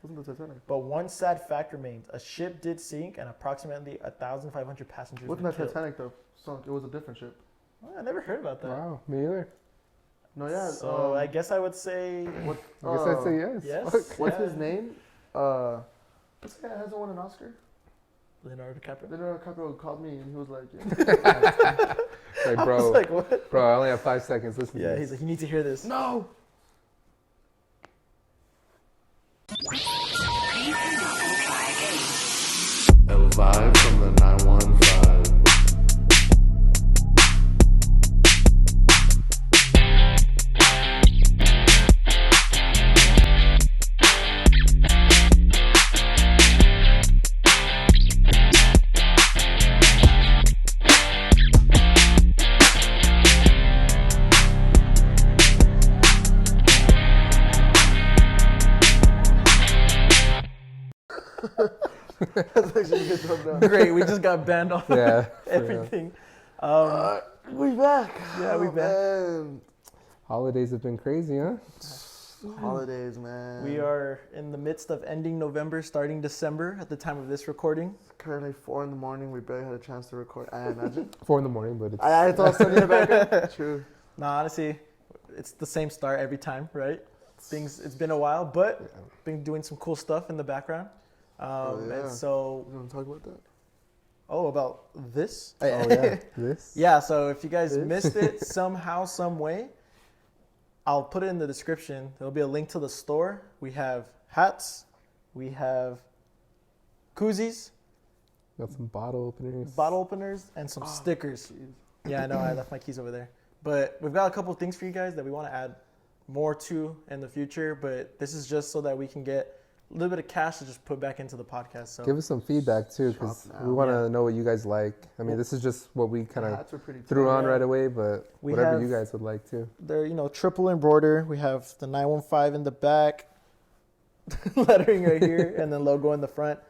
Wasn't the Titanic? But one sad fact remains: a ship did sink, and approximately 1,500 passengers Wasn't were that killed. Titanic though? Sunk. It was a different ship. Well, I never heard about that. Wow, me either. No, yeah. So I guess I would say What? I guess I'd say yes. yes. Fuck. What's Yeah. his name? What's the guy that hasn't won an Oscar? Leonardo DiCaprio. Leonardo DiCaprio called me and he was like, yeah. Like, I bro, was like, what? bro, I only have 5 seconds. Listen Yeah, to he's this. like, you need to hear this. No. L5 from the 915. That's actually a good job. Great, we just got banned off Yeah. for real. everything. We back. Yeah, we back. Man. Holidays have been crazy, huh? Holidays, man. We are in the midst of ending November, starting December at the time of this recording. Currently 4 in the morning. We barely had a chance to record. I imagine. 4 in the morning, but it's I thought sunny in the background. True. Nah, honestly, it's the same start every time, right? It's been a while, but been doing some cool stuff in the background. yeah. And so, You want to talk about that? about this? oh yeah, this. Yeah, so if you guys This? missed it somehow, some way, I'll put it in the description. There'll be a link to the store. We have hats, we have koozies, Got some bottle openers. bottle openers, and some stickers. Yeah, I know, I left my keys over there. But we've got a couple of things for you guys that we want to add more to in the future, but this is just so that we can get a little bit of cash to just put back into the podcast. So Give us some feedback too, because Shop we now. want to Yeah. know what you guys like. I mean, this is just what we kind The of hats are pretty threw tight. on Yeah. right away, but We whatever have- you guys would like too. they're, triple embroider. We have the 915 in the back, lettering right here, and then logo in the front.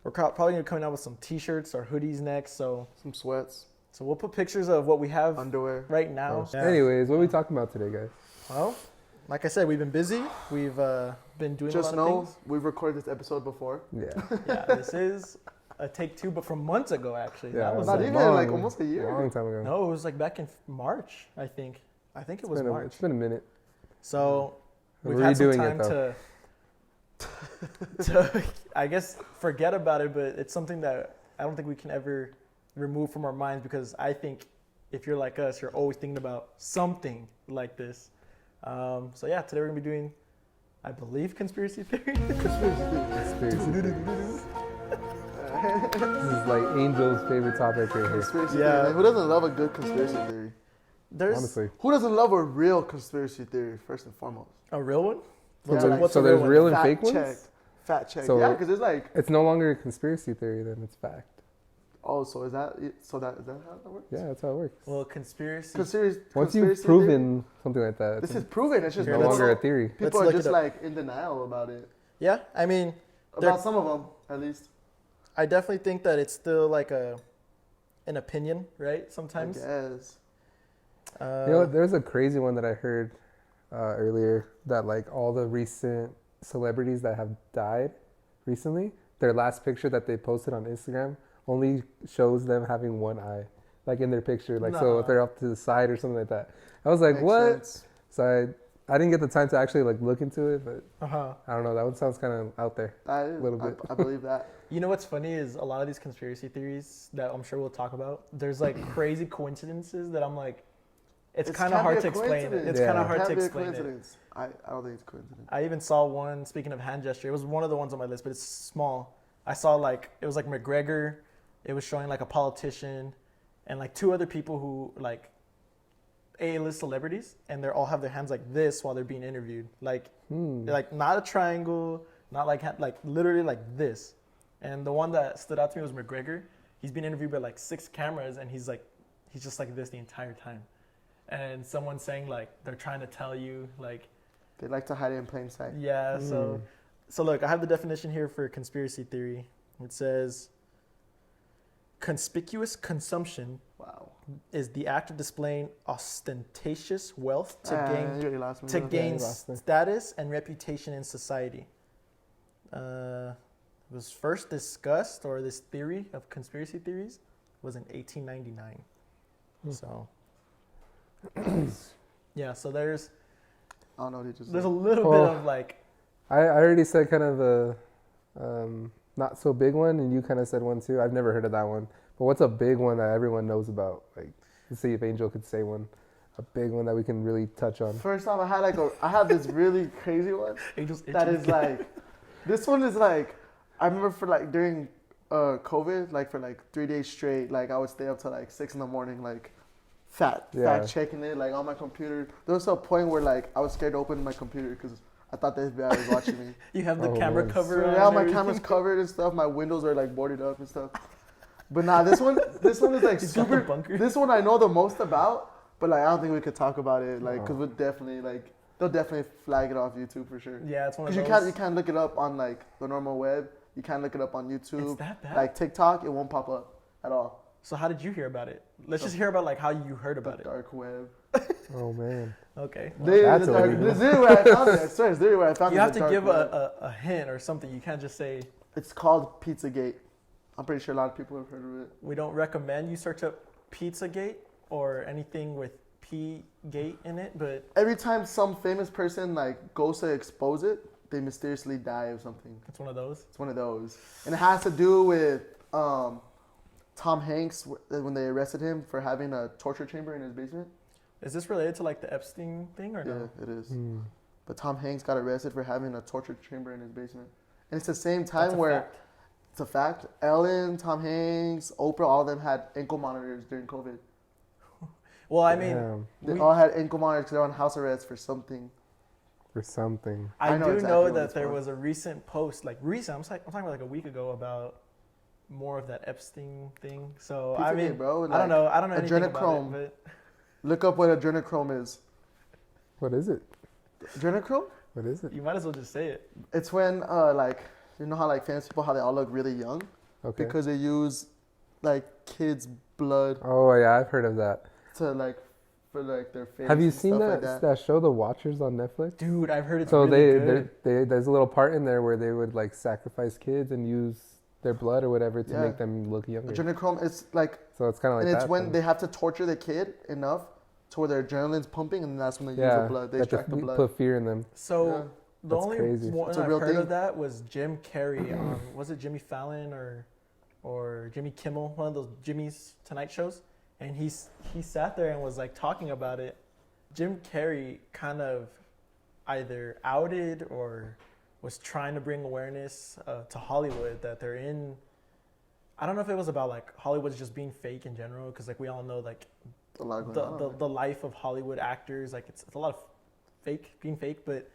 We're probably going to be coming out with some t-shirts or hoodies next. So Some sweats, we'll put pictures of what we have underwear. right now. Oh, anyways, what are we talking about today, guys? Well, like I said, we've been busy. We've been doing Just a lot know of things. we've recorded this episode before. Yeah. Yeah, this is a take two, but from months ago, actually. Yeah, That was Not like, even, like, almost a year. Long time ago. no, it was like back in March, I think. I think it was March. It's been a minute. So We're we've had some redoing time it, to, I guess, forget about it, but it's something that I don't think we can ever remove from our minds, because I think if you're like us, you're always thinking about something like this. So yeah, today we're gonna be doing, I believe, conspiracy theory. Conspiracy theories. This is like Angel's favorite topic right here. Conspiracy Yeah. theory. Like, who doesn't love a good conspiracy theory? There's Honestly. Who doesn't love a real conspiracy theory, first and foremost? a real one. So, Yeah, there's, like- so a there's one? real and Fact fake check. ones? Fact check. So- Yeah, because it's like, It's no longer a conspiracy theory, then it's fact. oh, so is that how that works? Yeah, that's how it works. Well, conspiracy. Once you've conspiracy proven something like that, theory? This it's is proven. It's just no let's- longer a theory. let's people are look just it up. like in denial about it. Yeah, I mean, There- About some of them, at least. I definitely think that it's still like an opinion, right? I Sometimes. guess. You know, there's a crazy one that I heard earlier that like all the recent celebrities that have died recently, their last picture that they posted on Instagram only shows them having one eye, like in their picture. Like, so if Nah. they're up to the side or something like that. I was like, Makes what? sense. So I didn't get the time to actually like look into it, but Uh-huh. I don't know. That one sounds kind of out there. That is, Little bit. I believe that. You know what's funny is a lot of these conspiracy theories that I'm sure we'll talk about, there's like crazy coincidences that I'm like, it's kind of can't hard be to a explain it. coincidence. It's Yeah. kind of It hard Can't to be a explain it. coincidence. I don't think it's coincidence. I even saw one, speaking of hand gesture, it was one of the ones on my list, but it's small. I saw like, it was like McGregor, it was showing like a politician and like two other people who like A-list celebrities, and they all have their hands like this while they're being interviewed. Like, like not a triangle, not like, like literally like this. And the one that stood out to me was McGregor. He's been interviewed by like 6 cameras, and he's just like this the entire time. And someone's saying like, they're trying to tell you like, They like to hide it in plain sight. yeah, so look, I have the definition here for conspiracy theory. It says conspicuous consumption Wow. is the act of displaying ostentatious wealth to You already lost me. gain you lost me. status and reputation in society. was first discussed, or this theory of conspiracy theories, was in 1899. So, yeah. So there's I don't know what he just a said. little bit of like, I already said kind of a not so big one, and you kind of said one too. I've never heard of that one. But what's a big one that everyone knows about? Like, let's see if Angel could say one. A big one that we can really touch on. First off, I have this really crazy one Angel's that itching. is like, this one is like, I remember for like during COVID, like for like 3 days straight, like I would stay up till like 6 in the morning, like fact checking it, like on my computer. There was a point where like I was scared to open my computer because I thought the FBI was watching me. You have the Oh, camera man. cover So on. yeah, and my everything. camera's covered and stuff. My windows are like boarded up and stuff. But nah, this one is like He's got the super. bunker. This one I know the most about, but like I don't think we could talk about it, like, cause we'll definitely like they'll definitely flag it off YouTube for sure. Yeah, it's one of Cause those. you can't look it up on like the normal web. You can't look it up on YouTube. It's that bad? Like TikTok, it won't pop up at all. So how did you hear about it? Let's just hear about like how you heard The about it. dark web. Oh man. Okay. That's The dark- illegal. this is where I found it. I swear, this is where I found it. You have the to dark give web. a hint or something. You can't just say, It's called Pizzagate. I'm pretty sure a lot of people have heard of it. we don't recommend you search up Pizzagate or anything with P-gate in it, but Every time some famous person like goes to expose it, they mysteriously die of something. it's one of those. It's one of those, and it has to do with Tom Hanks when they arrested him for having a torture chamber in his basement. Is this related to like the Epstein thing or no? Yeah, it is. Hmm. But Tom Hanks got arrested for having a torture chamber in his basement, and it's the same That's time a where fact. it's a fact. Ellen, Tom Hanks, Oprah, all of them had ankle monitors during COVID. Well, I mean, Damn, They we- all had ankle monitors because they're on house arrest for something. or something. I I know do exactly know what that it's there for. was a recent post, like recent. I'm talking about like a week ago about more of that Epstein thing. So I Pizzagate, mean, bro, I don't know. I don't know anything adrenochrome. about it, Look up what adrenochrome is. What is it? Adrenochrome? What is but it? you might as well just say it. It's when like you know how like famous people how they all look really young Okay. because they use like kids' blood Oh yeah, I've heard of that. to like for like their face. Have you and seen stuff that, like that show, The Watchers, on Netflix? Dude, I've heard it's So really good. there's a little part in there where they would like sacrifice kids and use their blood or whatever to Yeah. make them look younger. Adrenochrome is like, So it's kind of like and that. it's when then. they have to torture the kid enough to where their adrenaline's pumping, and that's when they use the blood. They that to extract the blood. put fear in them. So Yeah. the That's only crazy. one It's a I've real heard thing. of that was Jim Carrey. Was it Jimmy Fallon or Jimmy Kimmel, one of those Jimmy's Tonight shows? And he sat there and was like talking about it. Jim Carrey kind of either outed or was trying to bring awareness to Hollywood that they're in. I don't know if it was about like Hollywood's just being fake in general, because like we all know like A lot going on. the life of Hollywood actors, like it's a lot of being fake, but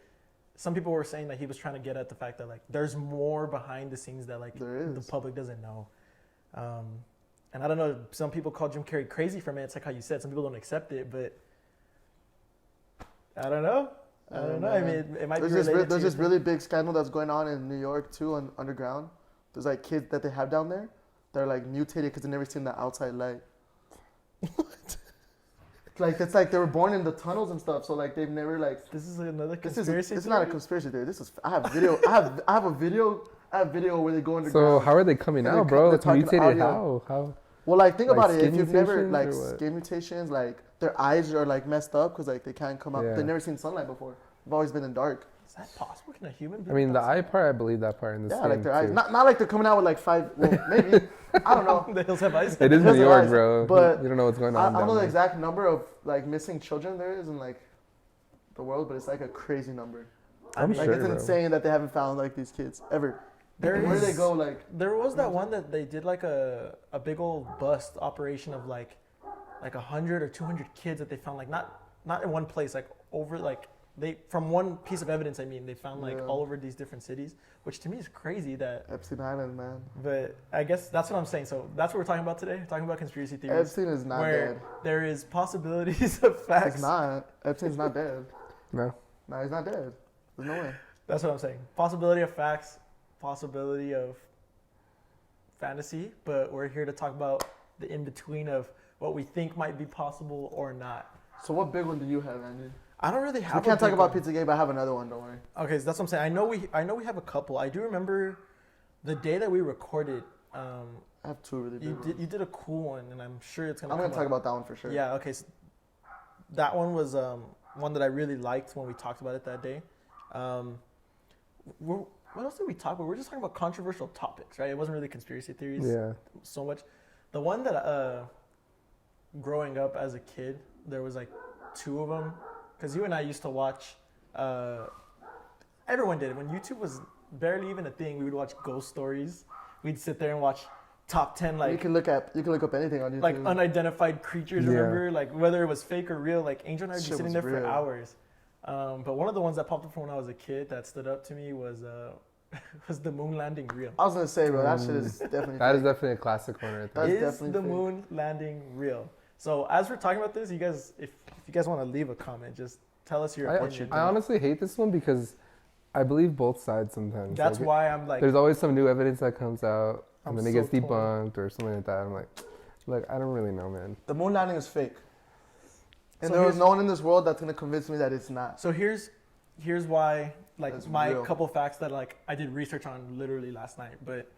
some people were saying that he was trying to get at the fact that like there's more behind the scenes that like There the is. public doesn't know. And I don't know, some people call Jim Carrey crazy from it. It's like how you said, some people don't accept it, but I don't know. I don't know. I mean, it might There's be this, related to there's your this really big scandal that's going on in New York too, underground. There's like kids that they have down there. They're like mutated because they've never seen the outside light. What? Like it's like they were born in the tunnels and stuff, so like they've never like. This is another This conspiracy. is. It's not a theory? conspiracy theory. This is. I have video. I have a video. I have video where they go So underground. how are they coming And they're out, bro? they're It's talking mutated audio. how? Well, like think Like about it. If skin you've never mutations like or what? skin mutations, like their eyes are like messed up because like they can't come out. Yeah. They've never seen sunlight before. They've always been in dark. Is that possible? Can a human be I mean, the without eye part, I believe that part in the Yeah, skin like their eyes. too. Not like they're coming out with like 5. Well, maybe. I don't know. sun? The hills have eyes. It is That's New York, right. bro. But you don't know what's going I on. don't know down the there. exact number of like missing children there is in like the world, but it's like a crazy number. I'm Like sure, it's bro. insane that they haven't found like these kids ever. There Where do they is- go? Like There was that one that they did like a big old bust operation of like 100 or 200 kids that they found, like not in one place, like over like they from one piece of evidence. I mean, they found like Yeah. all over these different cities, which to me is crazy. That, Epstein Island, man. but I guess that's what I'm saying. So that's what we're talking about today. We're talking about conspiracy theories, Epstein is not where dead. there is possibilities of facts. He's not. Epstein's not dead. No. No, he's not dead. There's no way. That's what I'm saying. Possibility of facts, possibility of fantasy, but we're here to talk about the in between of what we think might be possible or not. So what big one do you have, Andy? I don't really have. We can't a talk big about one. Pizzagate, but I have another one. Don't worry. Okay, so that's what I'm saying. I know we have a couple. I do remember the day that we recorded. I have two really big ones. You did a cool one, and I'm sure it's gonna. I'm gonna talk about that one for sure. Yeah. Okay. So that one was one that I really liked when we talked about it that day. What else did we talk about? We're just talking about controversial topics, right? It wasn't really conspiracy theories so much. The one that growing up as a kid, there was like two of them, because you and I used to watch. Everyone did it when YouTube was barely even a thing. We would watch ghost stories. We'd sit there and watch top 10 you can look up anything on YouTube. like unidentified creatures. Yeah. Remember, like whether it was fake or real. Like Angel and I would be Shit sitting was there for real. hours. But one of the ones that popped up from when I was a kid that stood up to me was was the moon landing real. I was gonna say, bro, that shit is definitely. That is fake. definitely a classic one right there. That's Is definitely the fake. moon landing real? So as we're talking about this, you guys, if you guys want to leave a comment, just tell us your opinion. I honestly hate this one because I believe both sides sometimes. That's Like, why I'm like, there's always some new evidence that comes out, I'm and then it so gets debunked or something like that. I'm like, I don't really know, man. The moon landing is fake, and So there was here's- no one in this world that's gonna convince me that it's not. so here's why, like That's my real. couple facts that like I did research on literally last night. But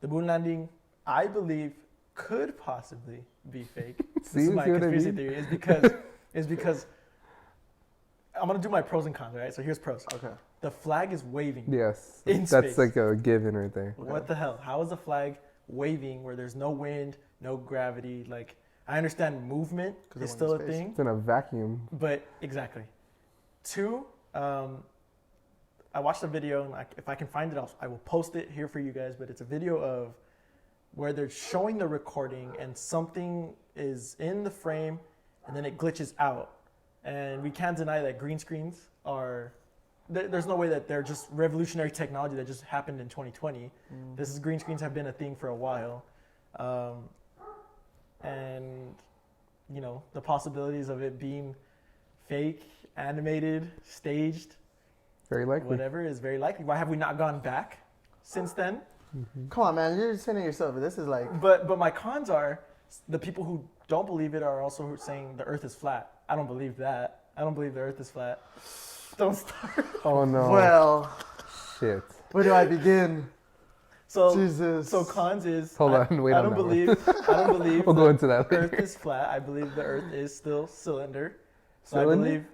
the moon landing, I believe, could possibly be fake. This See is my what I conspiracy mean? theory. Is because I'm gonna do my pros and cons, right? So here's pros. Okay. The flag is waving. Yes, In that's space. like a given right there. What the hell? How is the flag waving where there's no wind, no gravity? Like, I understand movement 'Cause is it still a went in space. thing, It's in a vacuum. but exactly. Two, I watched a video, and if I can find it, I will post it here for you guys. But it's a video of where they're showing the recording, and something is in the frame, and then it glitches out. And we can't deny that green screens are. There's no way that they're just revolutionary technology that just happened in 2020. This is green screens have been a thing for a while, and you know the possibilities of it being fake, animated, staged, Very likely. whatever is very likely. Why have we not gone back since then? Come on, man, you're saying it yourself. This is like. But my cons are the people who don't believe it are also saying the Earth is flat. I don't believe that. I don't believe the Earth is flat. Don't start. Oh no. Well, Shit. where do I begin? So Jesus. so cons is Hold on, wait I on don't that one. believe I don't believe We'll the go into that Earth later. is flat. I believe the Earth is still cylinder. So Cylinder? I believe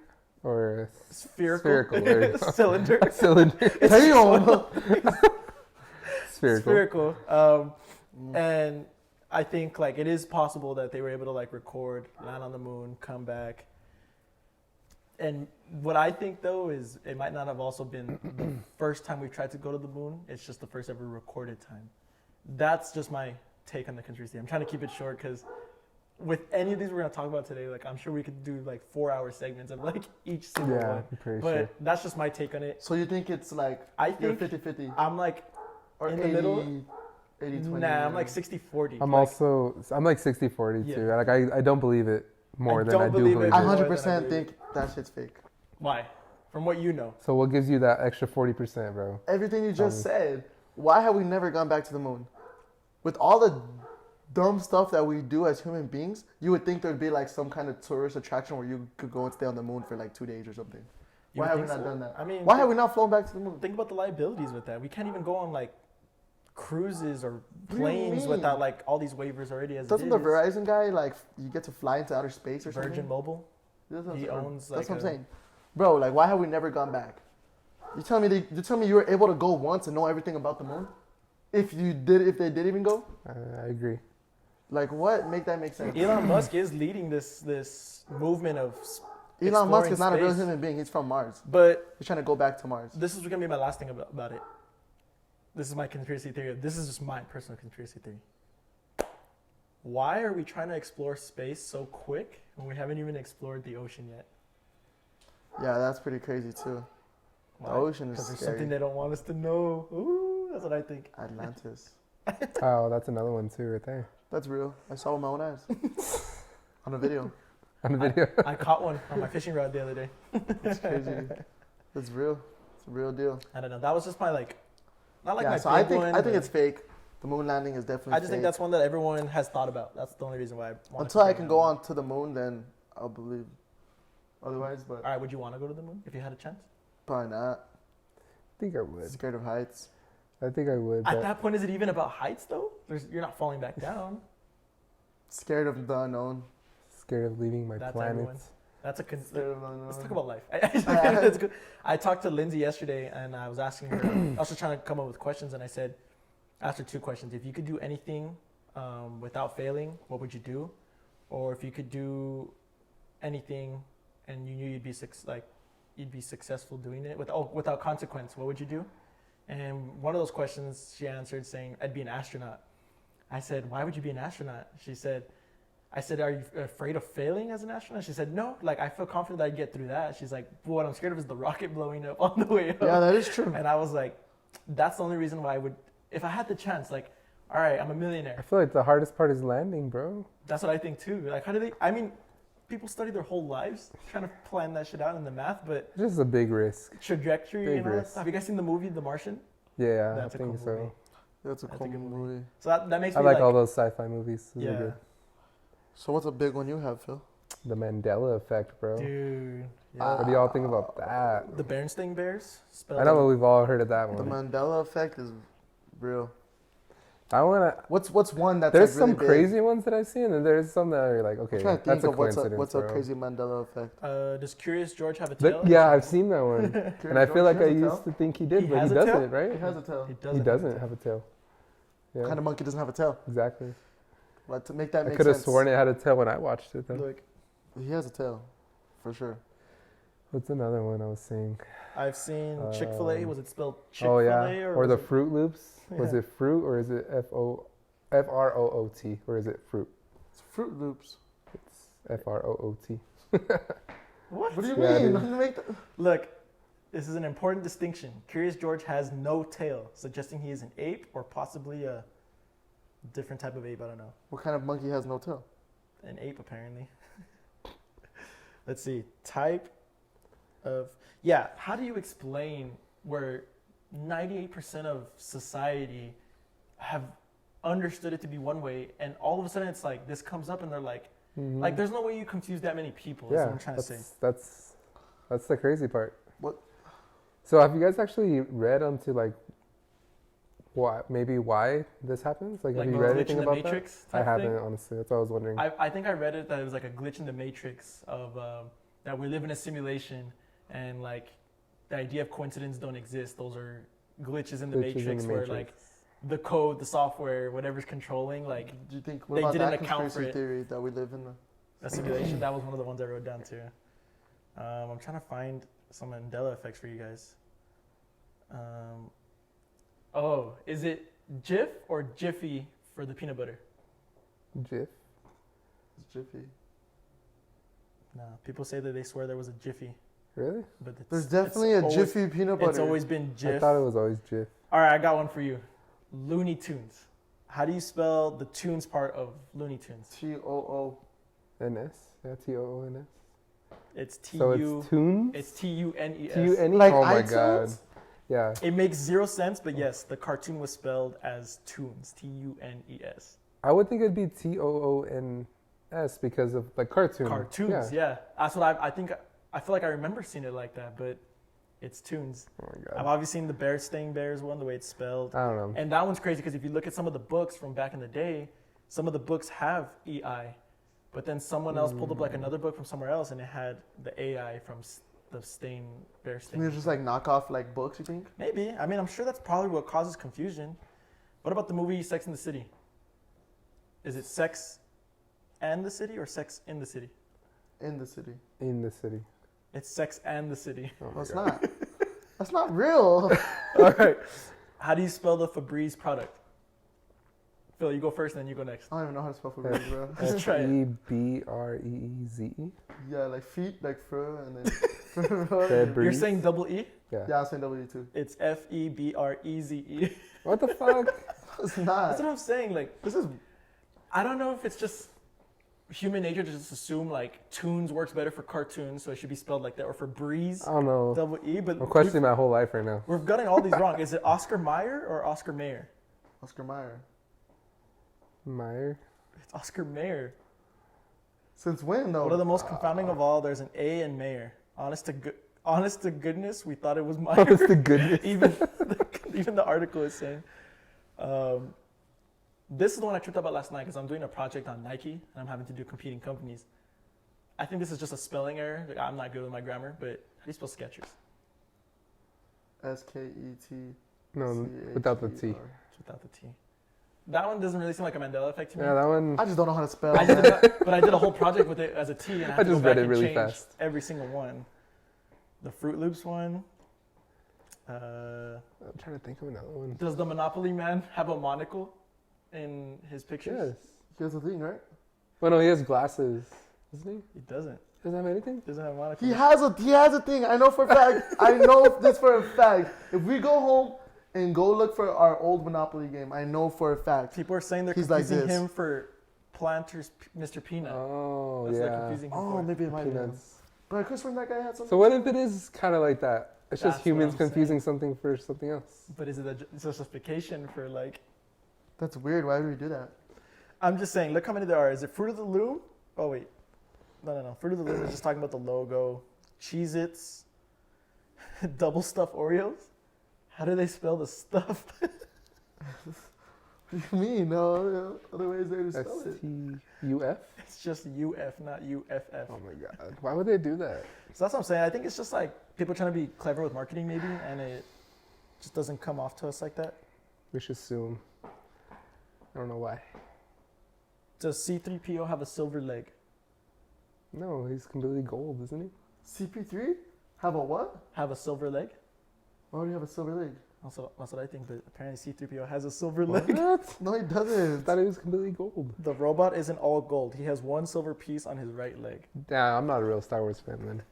Or spherical. Spherical, there you go. Cylinder. cylinder. Damn. Spherical. And I think like it is possible that they were able to like record, land on the moon, come back. And what I think though is it might not have also been the first time we've tried to go to the moon. It's just the first ever recorded time. That's just my take on the conspiracy. I'm trying to keep it short because with any of these we're gonna talk about today, like I'm sure we could do like 4-hour segments of like each single Yeah, one. I'm pretty But sure. that's just my take on it. So you think it's like I you're think 50-50 I'm like or in the 80, middle? 80-20? Nah, I'm like 60-40. I'm Like, like 60-40 Yeah. too. Like I don't believe it more I than don't I do believe believe it. it. I More than I 100% believe think that shit's fake. Why? From what you know. So what gives you that extra 40%, bro? Everything you just said. Why have we never gone back to the moon? With all the dumb stuff that we do as human beings, you would think there'd be like some kind of tourist attraction where you could go and stay on the moon for like 2 days or something. You Why would have we think not so? done that? I mean, Why have we not flown back to the moon? think about the liabilities with that. We can't even go on like cruises or What do you planes mean? without like all these waivers already as Doesn't it the is. Verizon guy like you get to fly into outer space or Virgin something? Mobile? That's he owns, That's like, what I'm a- saying, bro. Like, why have we never gone back? You tell me you were able to go once and know everything about the moon. If they did even go, I agree. like what? Make that make sense? Elon Musk is leading this movement of Elon Musk is not a real space. human being. He's from Mars. But He's trying to go back to Mars. this is gonna be my last thing about it. This is my conspiracy theory. This is just my personal conspiracy theory. Why are we trying to explore space so quick when we haven't even explored the ocean yet? Yeah, that's pretty crazy too. The Why? ocean is Because there's scary. something they don't want us to know. Ooh, that's what I think. Atlantis. Oh, that's another one too, right there That's real. I saw with my own eyes. On a video. on the video. I caught one on my fishing rod the other day. It's crazy. It's real. It's a real deal. I don't know. That was just my like, not like yeah, my so big I think one. I think but it's fake. The moon landing is definitely I just think fake. that's one that everyone has thought about. That's the only reason why I want Until I can go on to the moon, then I'll believe otherwise, but All right, would you want to go to the moon if you had a chance? probably not. I think I would. Scared of heights. I think I would. At But that point, is it even about heights though? You're not falling back down. Scared of the unknown. scared of leaving my That's planet. everyone. That's a Scared of the unknown. Let's talk about life. That's good. I talked to Lindsay yesterday, and I was asking her. I was just trying to come up with questions, and I asked her two questions. If you could do anything without failing, what would you do? Or if you could do anything and you knew you'd be successful doing it without consequence, what would you do? And one of those questions she answered saying, "I'd be an astronaut." I said, "Why would you be an astronaut?" I said, "Are you afraid of failing as an astronaut?" She said, "No, like I feel confident that I'd get through that." She's like, "But what I'm scared of is the rocket blowing up on the way up." Yeah, that is true. And I was like, that's the only reason why I would, if I had the chance, like, all right, I'm a I millionaire. feel like the hardest part is landing, bro. That's what I think too. Like, people study their whole lives trying to plan that shit out in the math, but It's just a big risk. trajectory Big and all that risk. stuff. Have you guys seen the movie The Martian? Yeah, That's I a cool think so. movie. That's a That's a cool good movie. movie. So that makes I me like all those sci-fi movies. Those are yeah. good. So what's a big one you have, Phil? The Mandela effect, bro. Dude. What do y'all think about that? The Berenstain Bears? Spelled I know, but we've all heard of that The one. Mandela effect is real. I wanna. What's one that's There's like really some big? crazy ones that I've seen, and there's some that are like, okay, I'm trying to that's think a of what's coincidence, a bro. crazy Mandela effect. Does Curious George have a tail? Yeah, I've seen that one, and I feel like I He used to think he did, He but has he a tail? doesn't, right? has a tail. He He doesn't have a tail. Yeah, What kind of monkey doesn't have a tail? exactly. But to make that I make could have sense, sworn it had a tail when I watched it. Then. Look, he has a tail, for sure. What's another one I was seeing? I've seen Chick-fil-A. Was it spelled Chick-fil-A? Oh yeah, or was the it- Fruit Loops. Was Yeah. it fruit or is it FROOT or is it fruit? It's Fruit Loops. It's FROOT. What? What do you Yeah, mean? dude. Make that- Look, this is an important distinction. Curious George has no tail, suggesting he is an ape or possibly a different type of ape. I don't know. What kind of monkey has no tail? An ape, apparently. Let's see. Type of. Yeah, how do you explain where 98% of society have understood it to be one way, and all of a sudden it's like this comes up and they're like, Mhm. like there's no way you confuse that many people. That's Yeah, what I'm trying to say. that's the crazy part. What? So have you guys actually read onto like why this happens? Like, Like have you the read glitch anything in the about Matrix that? I type haven't, thing? honestly. That's what I was wondering. I think I read it that it was like a glitch in the matrix of that we live in a simulation and like the idea of coincidence don't exist. Those are glitches in the Glitches in matrix the where Matrix. like the code, the software, whatever's controlling like Do you think? What They about didn't that account conspiracy for it. theory that we live in? a simulation. That was one of the ones I wrote down too. I'm trying to find some Mandela effects for you guys. Is it Jif or Jiffy for the peanut butter? Jif. It's Jiffy. No, people say that they swear there was a Jiffy, Really? but There's definitely a always, Jiffy peanut butter. It's always been Jif. I thought it was always Jif. All right, I got one for you. Looney Tunes. How do you spell the tunes part of Looney Tunes? TOO. NS. Yeah, TOONS. It's So it's tunes. It's TUNES. TUNE. Like Oh my iTunes? god. Yeah. It makes zero sense, but yes, the cartoon was spelled as tunes. TUNES. I would think it'd be TOONS because of like cartoon. Cartoons, yeah. That's what I think. I feel like I remember seeing it like that, but it's tunes. Oh my I've god. obviously seen the Berenstain Bears one, the way it's spelled. I don't know. And that one's crazy because if you look at some of the books from back in the day, some of the books have EI, but then someone else pulled up like another book from somewhere else and it had the AI from the Bear I Stain. mean, it's just like knockoff like books. You think? Maybe. I mean, I'm sure that's probably what causes confusion. What about the movie Sex and the City? Is it Sex and the City or Sex in the City? In the city. In the city. It's Sex and the City. Oh my No, it's God. not. That's not real. All right. How do you spell the Febreze product? Phil, you go first, and then you go next. I don't even know how to spell Febreze, bro. Let's try it. FEBREEZE. Yeah, like feet, like fur, and then. Febreze. You're saying double E? Yeah. Yeah, I'm saying W too. It's FEBREZE. What the fuck? It's That's not. what I'm saying. Like, This is. I don't know if it's just human nature to just assume like tunes works better for cartoons, so it should be spelled like that, or for breeze, I don't know. double E. But I'm questioning my whole life right now. we're getting all these wrong. Is it Oscar Mayer or Oscar Mayer? Oscar Mayer. Meyer. It's Oscar Mayer. Since when though? One of the most confounding of all, there's an A in Mayor. Honest to goodness, we thought it was Meyer. Honest to goodness. even the article is saying. This is the one I tripped up about last night because I'm doing a project on Nike and I'm having to do competing companies. I think this is just a spelling error. Like, I'm not good with my grammar, but how do you spell Skechers? SKET. No, without the T. It's without the T. That one doesn't really seem like a Mandela effect to me. Yeah, that one. I just don't know how to spell. But I did a whole project with it as a T, and I had to just go back read it and really change fast. every single one. The Fruit Loops one. I'm trying to think of another one. Does the Monopoly man have a monocle in his pictures? Yes. Here's the thing, right? Well, no, he has glasses, doesn't he? He doesn't. Doesn't have anything. Doesn't have a monocle. He has a thing. I know for a fact. I know this for a fact. If we go home and go look for our old Monopoly game, I know for a fact. People are saying they're He's like confusing this. him for Planters Mr. Peanut. Oh, That's what they're yeah. confusing him Oh, for. maybe it might be. Peanuts. But I could swear that guy had something. So what if it is kind of like that? It's That's just what humans I'm confusing something for something else. But is it a justification for like? That's weird. Why would we do that? I'm just saying. Look how many there are. Is it Fruit of the Loom? Oh wait, no. Fruit of the Loom is just talking about the logo. Cheez-Its, double stuffed Oreos. How do they spell the stuff? What do you mean? No other ways there to spell it. STUF? It's just UF, not UFF. Oh my god. Why would they do that? So that's what I'm saying. I think it's just like people trying to be clever with marketing, maybe, and it just doesn't come off to us like that. We should sue him. I don't know why. Does C3PO have a silver leg? No, he's completely gold, isn't he? CP3 have a what? Have a silver leg? Why would he have a silver leg? That's what I think, but apparently C3PO has a silver What? leg. No, he I doesn't. thought he was completely gold. The robot isn't all gold. He has one silver piece on his right leg. Yeah, I'm not a real Star Wars fan, then.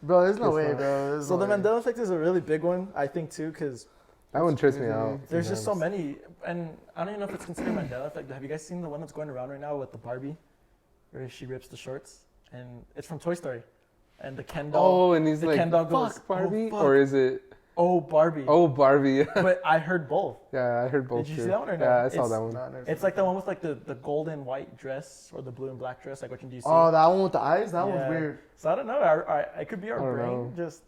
Bro, there's no Guess way, not. bro. There's So no the way. Mandela effect is a really big one, I think, too, because That one trips me crazy. out. there's just so sometimes. many. And I don't even know if it's considered Mandela effect. Have you guys seen the one that's going around right now with the Barbie, where she rips the shorts? And it's from Toy Story. And the Ken doll. Oh, and he's the like, Ken doll fuck goes, Barbie? "Oh, fuck." Or is it, Oh, Barbie. oh, Barbie? But I heard both. Yeah, I heard both. Did you too. see that one or no? Yeah, I saw It's- that one. Nah, never It's seen like that. the one with like the golden white dress or the blue and black dress. Like which one do you see? Oh, that one with the eyes? That Yeah. one's weird. So I don't know. It could be our I don't brain know. just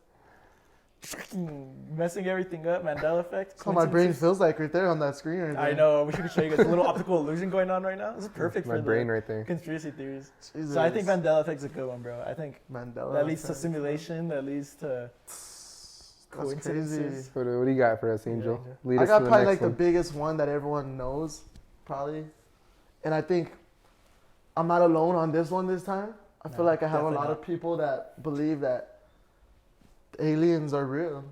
messing everything up. Mandela effect. That's what my brain coincidences. feels like right there on that screen right there. I know. We should show you guys a little optical illusion going on right now. This is perfect My for brain the right there. conspiracy theories. Jesus. So I think Mandela effect's a good one, bro. I think Mandela. that leads to effect. simulation. That leads to That's coincidences. What do you got for us, Angel? Yeah. Lead I us got to the probably next like the one. biggest one that everyone knows, probably. And I think I'm not alone on this one this time. I feel No, like I have a definitely lot not. of people that believe that aliens are real.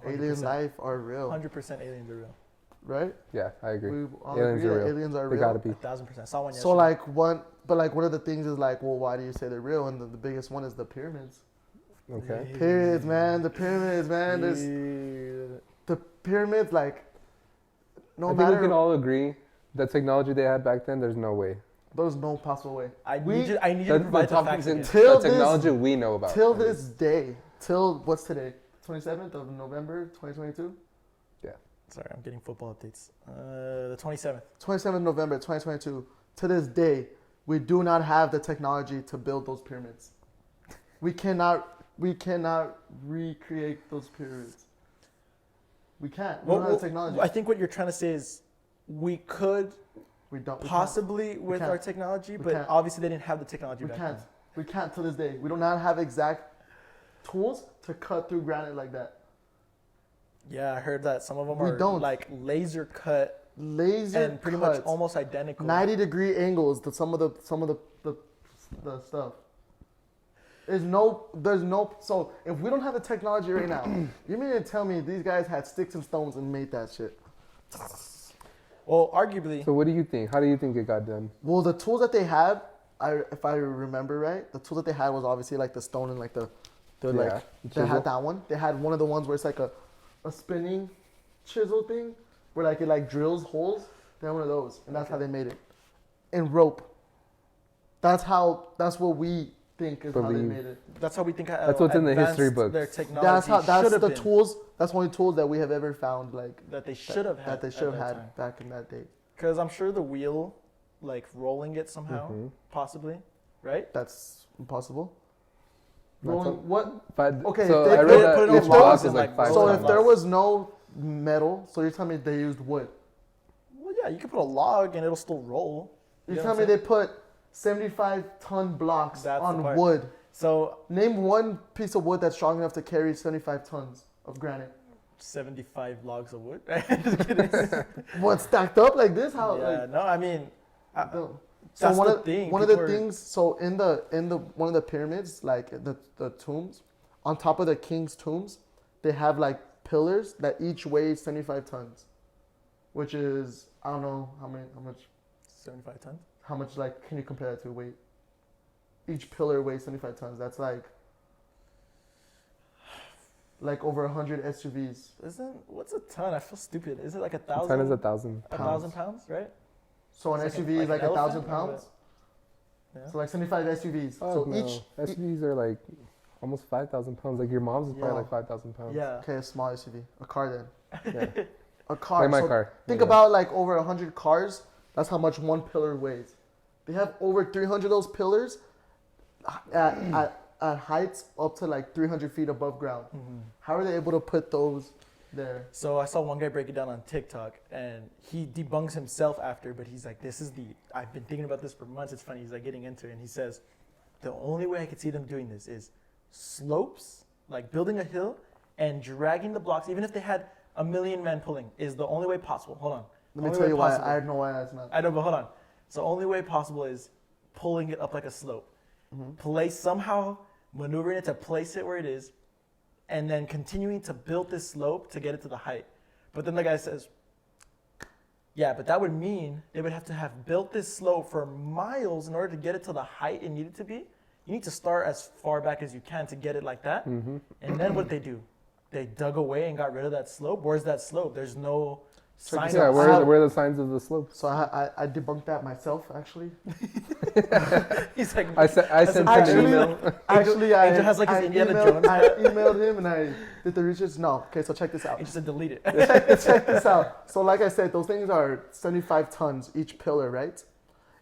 Alien 100%. life are real, 100% aliens are real. right? Yeah, I agree. We all Aliens agree are that real. aliens are They real. gotta be. 1,000%. Saw one yesterday. So one of the things is like, well, why do you say they're real? And the biggest one is the pyramids. Okay. Pyramids, man. The pyramids, man. There's Yeah. the pyramids, like no I think we matter. can all agree the technology they had back then, there's no way. There's no possible way. I We- need you to The provide the facts again. Till the technology we know about. Till this day, till what's today? 27th of November, 2022. Sorry, I'm getting football updates. The 27th. 27th November, 2022. To this day, we do not have the technology to build those pyramids. We cannot recreate those pyramids. We can't. We don't have the technology. I think what you're trying to say is we could we don't. We possibly with can't. our technology, We but can't. obviously they didn't have the technology We back can't. then. We can't to this day. We do not have exact tools to cut through granite like that. Yeah, I heard that some of them We are don't. like laser cut Laser and pretty much cuts, almost identical. 90-degree angles to some of the stuff. There's no. So if we don't have the technology right now, you mean to tell me these guys had sticks and stones and made that shit? Well, arguably, So what do you think? How do you think it got done? Well, the tools that they had, if I remember right, the tools that they had was obviously like the stone and like the Yeah, like the they chisel. had that one. They had one of the ones where it's like a spinning chisel thing where like it like drills holes. They had one of those, and that's how they made it. And rope. That's what we think is how they Believe. made it. that's how we think. That's what's in the history advanced books. Their technology That's should have the been, tools. That's the only tools that we have ever found like that they should have had. that they should have had back in that day. Because I'm sure the wheel, like rolling it somehow, Mhm. possibly. right? That's impossible. That's Well, what? But Okay, so if they I read put it that on each logs block and, is like like, 5 roll So it tons. if there was no metal, so you're telling me they used wood. Well, yeah, you can put a log and it'll still roll. You're You know telling what me I'm they put 75-ton blocks That's the on part. wood. So Name one piece of wood that's strong enough to carry 75 tons of granite. 75 logs of wood. Just kidding. What, stacked up like this? How? Yeah, Like, no, I mean, so that's one the of thing. one of the People are- things. So in the one of the pyramids, like the tombs, on top of the king's tombs, they have like pillars that each weigh 75 tons, which is I don't know how 75 tons. much like can you compare that to weight? Each pillar weighs 75 tons. That's like over 100 SUVs. What's a ton? I feel stupid. Is it like A ton is 1,000? 1,000. 1,000 pounds, right? So an It's like SUV is like like an 1,000 elephant, pounds. Yeah. So like 75 SUVs. Oh, So no. each SUVs are like almost 5,000 pounds. Like your mom's is probably Yeah. like 5,000 pounds. Yeah. okay, a small SUV, a car then. Yeah. A car. Like my So car. think Yeah. about like over 100 cars. That's how much one pillar weighs. They have over 300 of those pillars at heights up to like 300 feet above ground. Mhm. How are they able to put those there? So I saw one guy break it down on TikTok, and he debunks himself after, but he's like, I've been thinking about this for months. It's funny. He's like getting into it, and he says, the only way I could see them doing this is slopes, like building a hill and dragging the blocks, even if they had 1 million men pulling, is the only way possible. Hold on. Let me Only tell way you why. possible. I know why that's not. I know, but hold on. So only way possible is pulling it up like a slope. Somehow maneuvering it to place it where it is, and then continuing to build this slope to get it to the height. But then the guy says, yeah, but that would mean they would have to have built this slope for miles in order to get it to the height it needed to be. You need to start as far back as you can to get it like that. Mm-hmm. And then what did they do? They dug away and got rid of that slope. Where's that slope? There's no sign. this Yeah, out. where are the signs of the slope? So I debunked that myself actually. He's like, I sent him an Actually, email. Actually, I Angel has, like, his I Indiana emailed, Jones. I emailed him and I did the research. No, okay, so check this out. he just said delete it. Check this out. So, like I said, those things are 75 tons each pillar, right?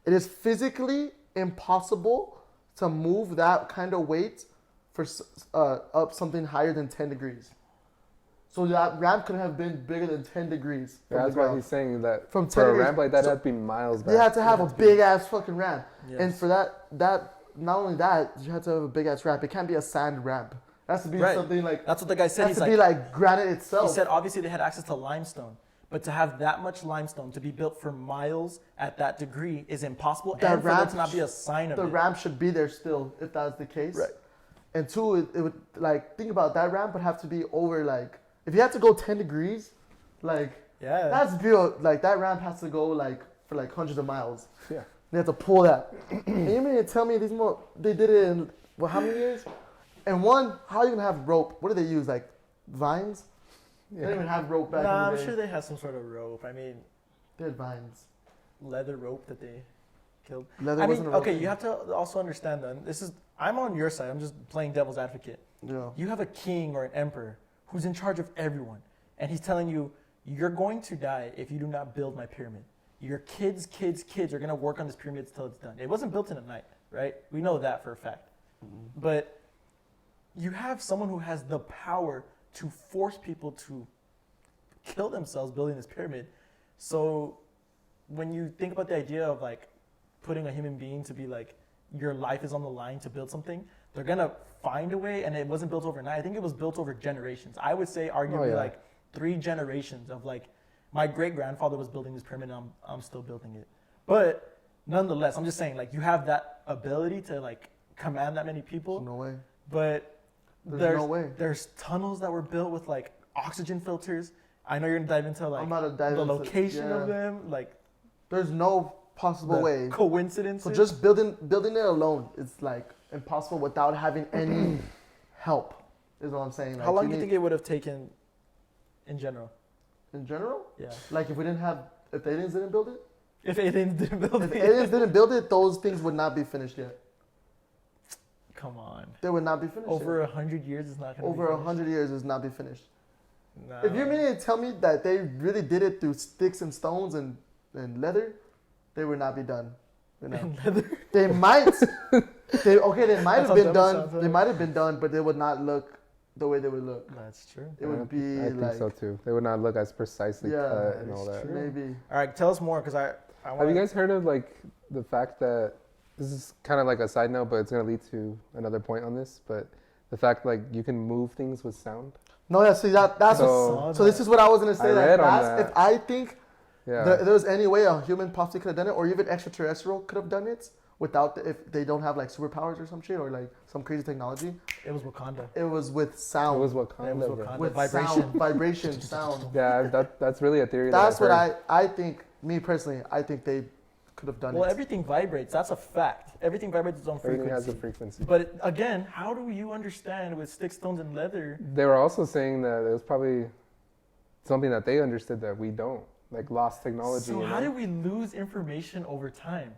It is physically impossible to move that kind of weight for up something higher than 10 degrees. So that ramp could have been bigger than 10 degrees. From Yeah, that's the why ground. he's saying that From for a 10 ramp like that, so- that'd be miles back. They had to have a big ass fucking ramp, and Yes. for that not only that, you had to have a big ass ramp. It can't be a sand ramp. It has to be Right. something like. That's what the guy It said. has He's to be like, like granite itself. he said obviously they had access to limestone, but to have that much limestone to be built for miles at that degree is impossible, That and for there ramp to not be a sign of the it. ramp should be there still if that's the case. Right. And two, it would like think about that ramp would have to be over like if you had to go 10 degrees, like Yeah. that's built like that ramp has to go like for like hundreds of miles. Yeah. They have to pull that. And you mean to tell me they did it in how many years? And one, how are you gonna have rope? What do they use? Like vines? They didn't even have rope back Nah, in I'm the day. sure they had some sort of rope. I mean, They had vines. leather rope that they killed. Leather I wasn't mean, a rope. okay, you have to also understand then. I'm on your side. I'm just playing devil's advocate. Yeah. You have a king or an emperor who's in charge of everyone, and he's telling you, you're going to die if you do not build my pyramid. Your kids' are going to work on this pyramid until it's done. It wasn't built in a night, right? We know that for a fact. But you have someone who has the power to force people to kill themselves building this pyramid. So when you think about the idea of like putting a human being to be like, your life is on the line to build something, they're going to find a way, and it wasn't built overnight. I think it was built over generations. I would say arguably yeah. like 3 generations of like, my great-grandfather was building this pyramid, and I'm still building it. But nonetheless, I'm just saying, like, you have that ability to like command that many people, No way. but There's no way. There's tunnels that were built with like oxygen filters. I know you're gonna dive into like I'm about to dive the into- location yeah. of them, like There's no possible the way. coincidences. So just building it alone is like impossible without having any help. Is all I'm saying. Like, how long do you need- think it would have taken in general? in general? Yeah, Like if the aliens didn't build it, if aliens didn't build if the it. aliens didn't build it, those things would not be finished yet. Come on, They would not be finished. over yet. 100 years is not gonna Over be finished. 100 years is not be finished. No. If you mean to tell me that they really did it through sticks and stones and leather, they would not be done. You know, In leather. they might. They might That's have how been dumb it done. sounds, They right? might have been done, but they would not look the way they would look. That's true. It would be I think like so too. They would not look as precisely Yeah, cut and all it's that. true. maybe. All right, tell us more because I Have want you guys heard of like the fact that this is kind of like a side note, but it's gonna lead to another point on this. But the fact like you can move things with sound. No, yeah. See that's So- so. This is what I was gonna say. I Like, read on that's, that. if I think Yeah. there was any way a human possibly could have done it, or even extraterrestrial could have done it without if they don't have like superpowers or some shit or like some crazy technology. it was Wakanda. It was with It sound. was Wakanda. It was bro. Wakanda. with Vibration. sound, vibration, sound. Yeah, that's really a theory. That's that what I've heard. I think. Me personally, I think they could have done Well, it. everything vibrates. That's a fact. Everything vibrates its own Everything frequency. has a frequency. But again, how do you understand with sticks, stones, and leather? They were also saying that it was probably something that they understood that we don't, like lost technology. So you how know? did we lose information over time?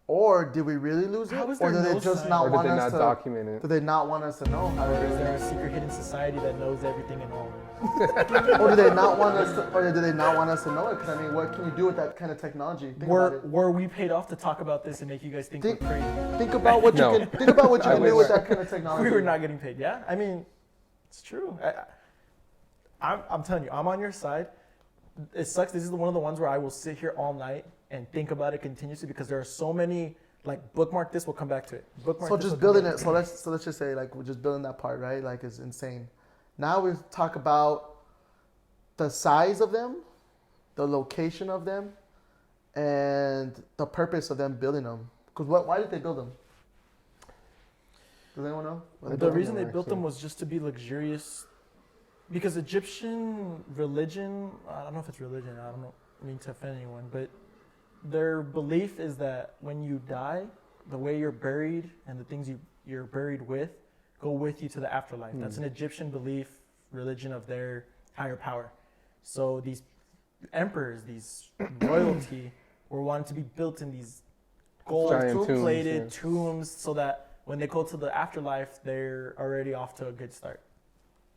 Or did we really lose it? How is Or there did they no just sign? not Or did want they us not to? document it? Did they not want us to know? Or is there a secret hidden society that knows everything and all? Or do they not want us to? Or do they not want us to know it? Because I mean, what can you do with that kind of technology? Think about it. Were we paid off to talk about this and make you guys think Think- we're crazy? Think about what you No. can. Think about what you I can do wish. with that kind of technology. We were not getting paid. Yeah, I mean, it's true. I'm telling you, I'm on your side. It sucks. This is one of the ones where I will sit here all night and think about it continuously because there are so many. Like bookmark this, we'll come back to it. Bookmark So this, just we'll come building back it. to So let's just say like we're just building that part, right? Like it's insane. Now we talk about the size of them, the location of them, and the purpose of them building them. Because why did they build them? Does anyone know? Why they The built them? reason they built them actually. was just to be luxurious, because Egyptian religion, I don't know if it's religion, I don't know, mean to offend anyone, but their belief is that when you die, the way you're buried and the things you're buried with go with you to the afterlife. That's an Egyptian belief, religion of their higher power. So these emperors, these royalty, were wanting to be built in these gold Giant tombs, plated yeah. tombs so that when they go to the afterlife, they're already off to a good start.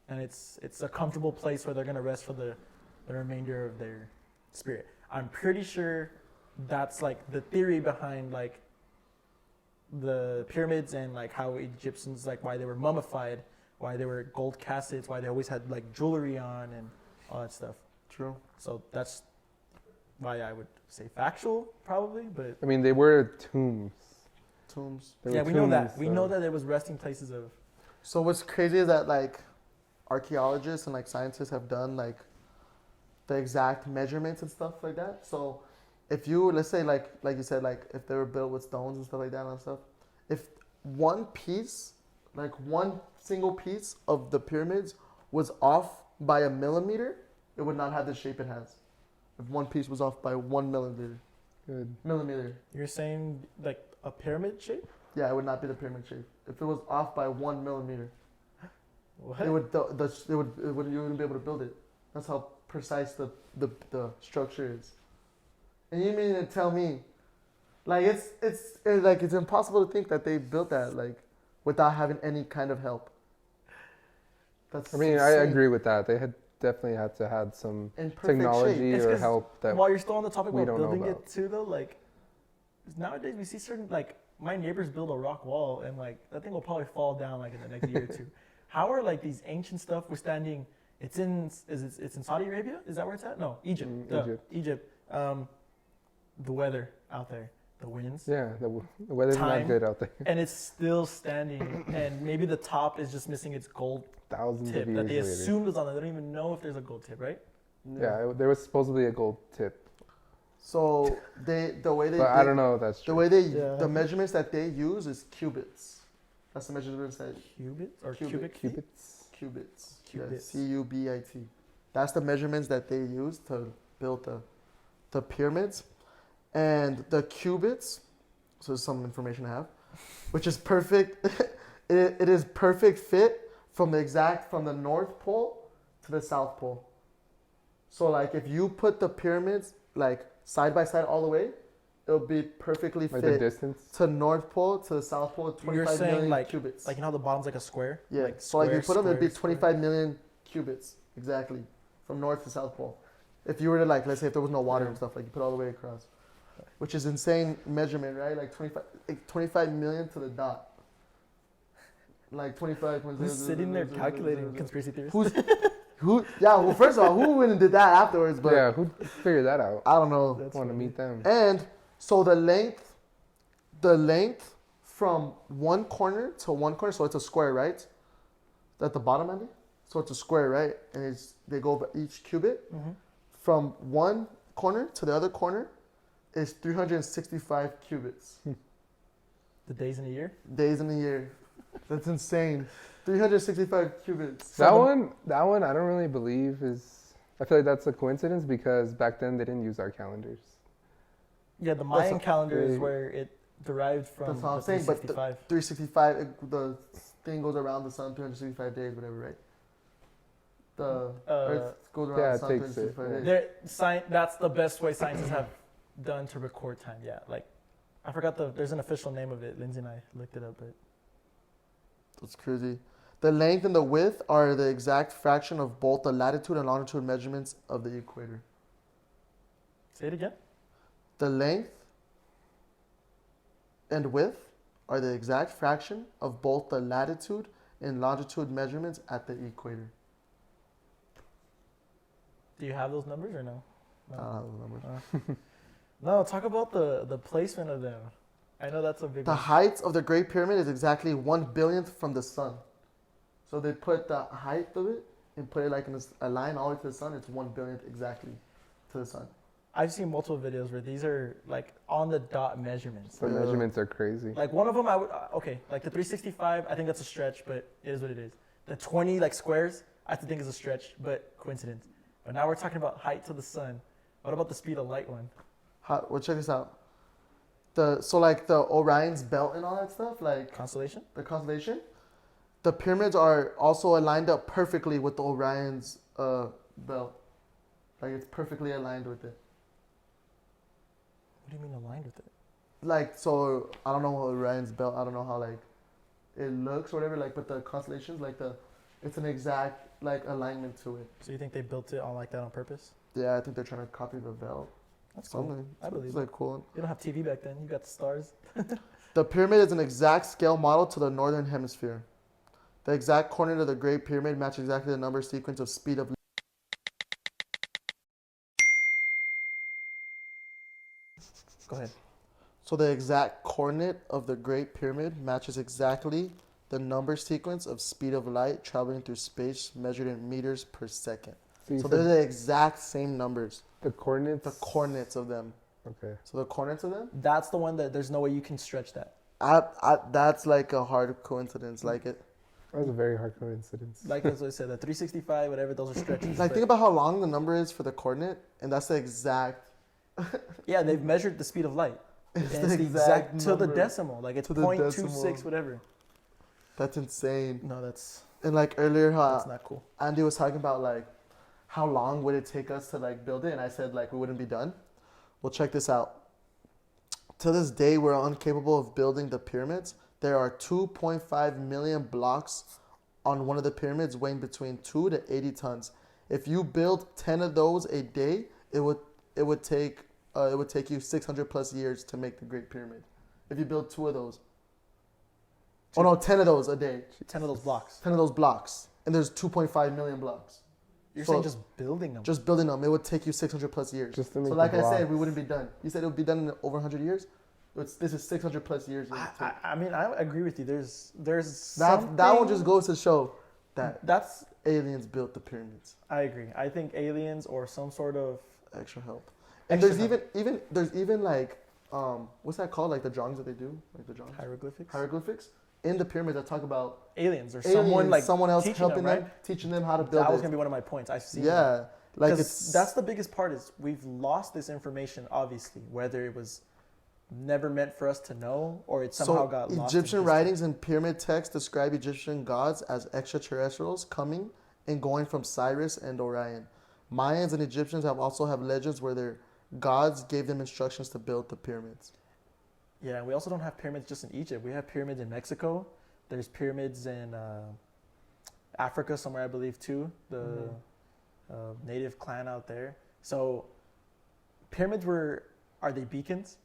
And it's a comfortable place where they're going to rest for the remainder of their spirit. I'm pretty sure that's like the theory behind like the pyramids and like how Egyptians, like why they were mummified, why they were gold caskets, why they always had like jewelry on and all that stuff. True. So that's why I would say factual probably, but I mean, they were tombs. Tombs. They yeah, were we know that. tombs, We so- know that it was resting places of. So what's crazy is that like archaeologists and like scientists have done like the exact measurements and stuff like that. So if you let's say like you said like if they were built with stones and stuff like that and stuff, if one piece, like one single piece of the pyramids was off by a millimeter, it would not have the shape it has. If one piece was off by 1 millimeter. Good. Millimeter. You're saying like a pyramid shape? Yeah, it would not be the pyramid shape. If it was off by 1 millimeter. What? It would you wouldn't be able to build it. That's how precise the structure is. And you mean to tell me, like it's impossible to think that they built that like without having any kind of help. That's I mean, I insane. agree with that. They had definitely had to had some In perfect technology shape. It's or 'cause help that. While you're still on the topic we about don't know building about. it too, though, like nowadays we see certain like my neighbors build a rock wall and like that thing will probably fall down like in the next year or two. How are like these ancient stuff withstanding? It's in Saudi Arabia? Is that where it's at? No, Egypt. Egypt. The weather out there, the winds, Yeah, the weather's Time. not good out there. and it's still standing. And maybe the top is just missing its gold Thousands tip of that they years later. assumed was on it. They don't even know if there's a gold tip, right? Yeah, there was supposedly a gold tip, So the way they but I don't know if that's the true. way they Yeah. the measurements that they use is cubits. That's the measurements that Cubits or Cubic. cubic feet? Cubits. cubits. Cubits. Cubit. That's the measurements that they use to build the pyramids. And the cubits, so there's some information I have, which is perfect. it is perfect fit from the North Pole to the South Pole. So like if you put the pyramids like side by side all the way, it'll be perfectly Like the fit distance. to North Pole to the South Pole. You're 25 saying million like cubits. like you know how the bottom's like a square? Yeah. Like So like you put them, it'd be square, 25 million cubits exactly from North to South Pole. If you were to like, let's say if there was no water and stuff, like you put all the way across. which is insane measurement, right? Like 25 million to the dot. Like 25. Who's sitting there calculating conspiracy theories? Who? Yeah. Well, first of all, who went and did that afterwards? But Yeah, who figured that out? I don't know. That's I want to funny. meet them. And so the length from one corner to one corner, so it's a square, right? At the bottom end, so it's a square, right? And they go over each cubit. Mm-hmm. From one corner to the other corner is 365 cubits. The days in a year? Days in a year. That's insane. 365 cubits. That one, I don't really believe is. I feel like that's a coincidence because back then they didn't use our calendars. Yeah, the Mayan That's- calendar is they- where it derived from. That's what I'm the saying, but 365. 365, the thing goes around the sun 365 days, whatever, right? The Earth goes around yeah, the it sun takes 365 it, days. That's the best way scientists have done to record time. Yeah, like I forgot there's an official name of it. Lindsay and I looked it up, but That's crazy. The length and the width are the exact fraction of both the latitude and longitude measurements of the equator. say it again. The length and width are the exact fraction of both the latitude and longitude measurements at the equator. Do you have those numbers or no? I don't have the numbers. No, talk about the placement of them. I know that's a big The one. height of the Great Pyramid is exactly 1/1000th from the sun. So they put the height of it and put it like in a line all the way to the sun. It's 1/1000th exactly to the sun. I've seen multiple videos where these are like on the dot measurements. The Yeah. measurements are crazy. Like one of them, I would okay, like the 365. I think that's a stretch, but it is what it is. The 20 like squares, I have to think is a stretch, but coincidence. But now we're talking about height to the sun. What about the speed of light one? Well, check this out. So like the Orion's belt and all that stuff, like Constellation? the constellation, the pyramids are also aligned up perfectly with the Orion's belt. Like it's perfectly aligned with it. What do you mean aligned with it? Like so, I don't know Orion's belt. I don't know how like it looks or whatever. Like, but the constellations, like it's an exact like alignment to it. So you think they built it on like that on purpose? Yeah, I think they're trying to copy the belt. That's cool. Something. I believe It's it. like cool. You don't have TV back then. You got the stars. The pyramid is an exact scale model to the northern hemisphere. The exact coordinate of the Great Pyramid matches exactly the number sequence of speed of. Go ahead. So the exact coordinate of the Great Pyramid matches exactly the number sequence of speed of light traveling through space measured in meters per second. So you So said they're the exact same numbers. the coordinates. The coordinates of them. Okay. So the coordinates of them. That's the one that there's no way you can stretch that. That's like a hard coincidence. Like it. That was a very hard coincidence. Like as I said, the 365, whatever, those are stretches. Like but- think about how long the number is for the coordinate, and that's the exact. yeah, they've measured the speed of light. It's And the it's exact to the number. decimal. Like it's To the 0.26, decimal. whatever. That's insane. No, that's And like earlier, that's how not cool. Andy was talking about like how long would it take us to like build it, and I said like we wouldn't be done. Well, check this out. To this day, we're incapable of building the pyramids. There are 2.5 million blocks on one of the pyramids weighing between 2 to 80 tons. If you build 10 of those a day, it would take you 600 plus years to make the Great Pyramid. If you build 2 of those. Oh no, 10 of those a day. 10 of those blocks. 10 of those blocks, and there's 2.5 million blocks. You're So- saying just building them. Just building them, it would take you 600 plus years. Just to make So the like I said, blocks. we wouldn't be done. You said it would be done in over 100 years. This is 600 plus years. it would take. I mean, I agree with you. There's That one something- just goes to show that That's aliens built the pyramids. I agree. I think aliens or some sort of Extra help. And Extra there's even like what's that called? Like the drawings that they do, like the drawings, hieroglyphics. hieroglyphics in the pyramids that talk about aliens or aliens, someone else teaching helping them, them, right? teaching them how to build That was it. gonna be one of my points. I've seen. Yeah, like 'Cause it's that's the biggest part is we've lost this information. Obviously, whether it was never meant for us to know or it somehow got lost. in Egyptian history. writings and pyramid texts describe Egyptian gods as extraterrestrials coming and going from Cyrus and Orion. Mayans and Egyptians also have legends where their gods gave them instructions to build the pyramids. Yeah, and we also don't have pyramids just in Egypt. We have pyramids in Mexico. There's pyramids in Africa somewhere, I believe, too. The native clan out there. So pyramids were Are they beacons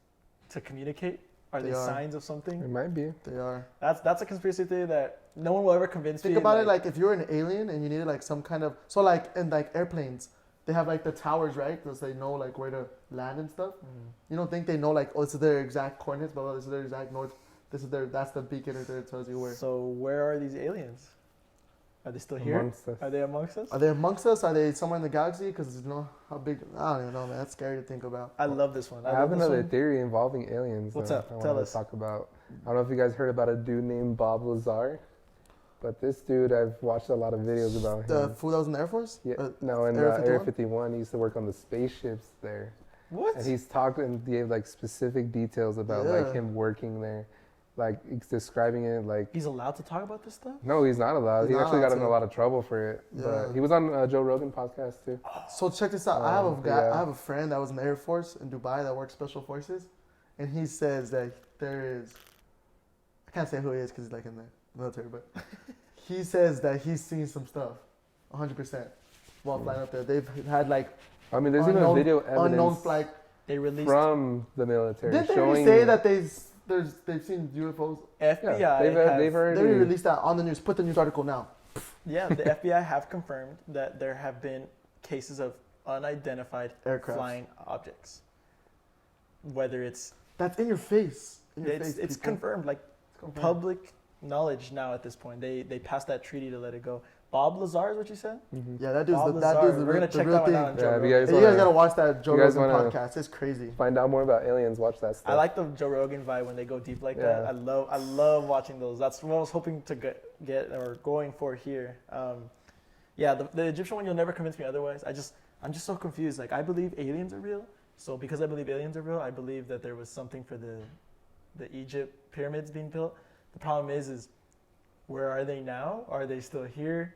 to communicate? Are they They are. signs of something? It might be. They are. That's a conspiracy theory that no one will ever convince me. Think about it like if you're an alien and you needed like some kind of so like in like airplanes, they have like the towers, right? Because they know like where to land and stuff. You don't think they know like, oh, this is their exact coordinates, but this is their exact north. That's the beacon right there that tells you where. So where are these aliens? Are they still here? Amongst us. Are they amongst us? Are they amongst us? Are they somewhere in the galaxy? Because you know how big. I don't even know, man. That's scary to think about. I love this one. I love have this another one. theory involving aliens. What's that up? I Tell wanted us. to talk about. I don't know if you guys heard about a dude named Bob Lazar, but this dude, I've watched a lot of videos about The him. fool that was in the Air Force? Yeah, no, in Area Area 51? 51, he used to work on the spaceships there. What? And he's talked and gave like specific details about like Yeah. him working there, like he's describing it like. He's allowed to talk about this stuff? No, he's not allowed. He's He not actually got allowed in a to. lot of trouble for it. Yeah. But he was on Joe Rogan podcast too. So check this out. I have a guy. Yeah. I have a friend that was in the Air Force in Dubai that works special forces, and he says that there is. I can't say who he is because he's like in the military, but he says that he's seen some stuff, 100%, while flying up there. They've had like I mean, there's even unknown, video unknown evidence flight. They released from the military Did they showing. really say that they've seen UFOs? FBI. Yeah, they've have- already. They released that on the news. Put the news article now. Yeah, the FBI have confirmed that there have been cases of unidentified Aircraft. flying objects. Whether it's That's in your face. In your it's face, people. confirmed, like It's confirmed. public knowledge now at this point. They passed that treaty to let it go. Bob Lazar is what you said? Mhm. Yeah, that dude's Bob the, that Lazar. dude's the, We're gonna the check real that one thing. out. on Joe Yeah, if you Rogan. guys Hey, you guys gotta watch that Joe You guys Rogan wanna- podcast. It's crazy. Find out more about aliens. Watch that stuff. I like the Joe Rogan vibe when they go deep like that. Yeah. I love watching those. That's what I was hoping to get or going for here. Yeah, the Egyptian one, you'll never convince me otherwise. I'm just so confused. Like I believe aliens are real. So because I believe aliens are real, I believe that there was something for the Egypt pyramids being built. The problem is where are they now? Are they still here?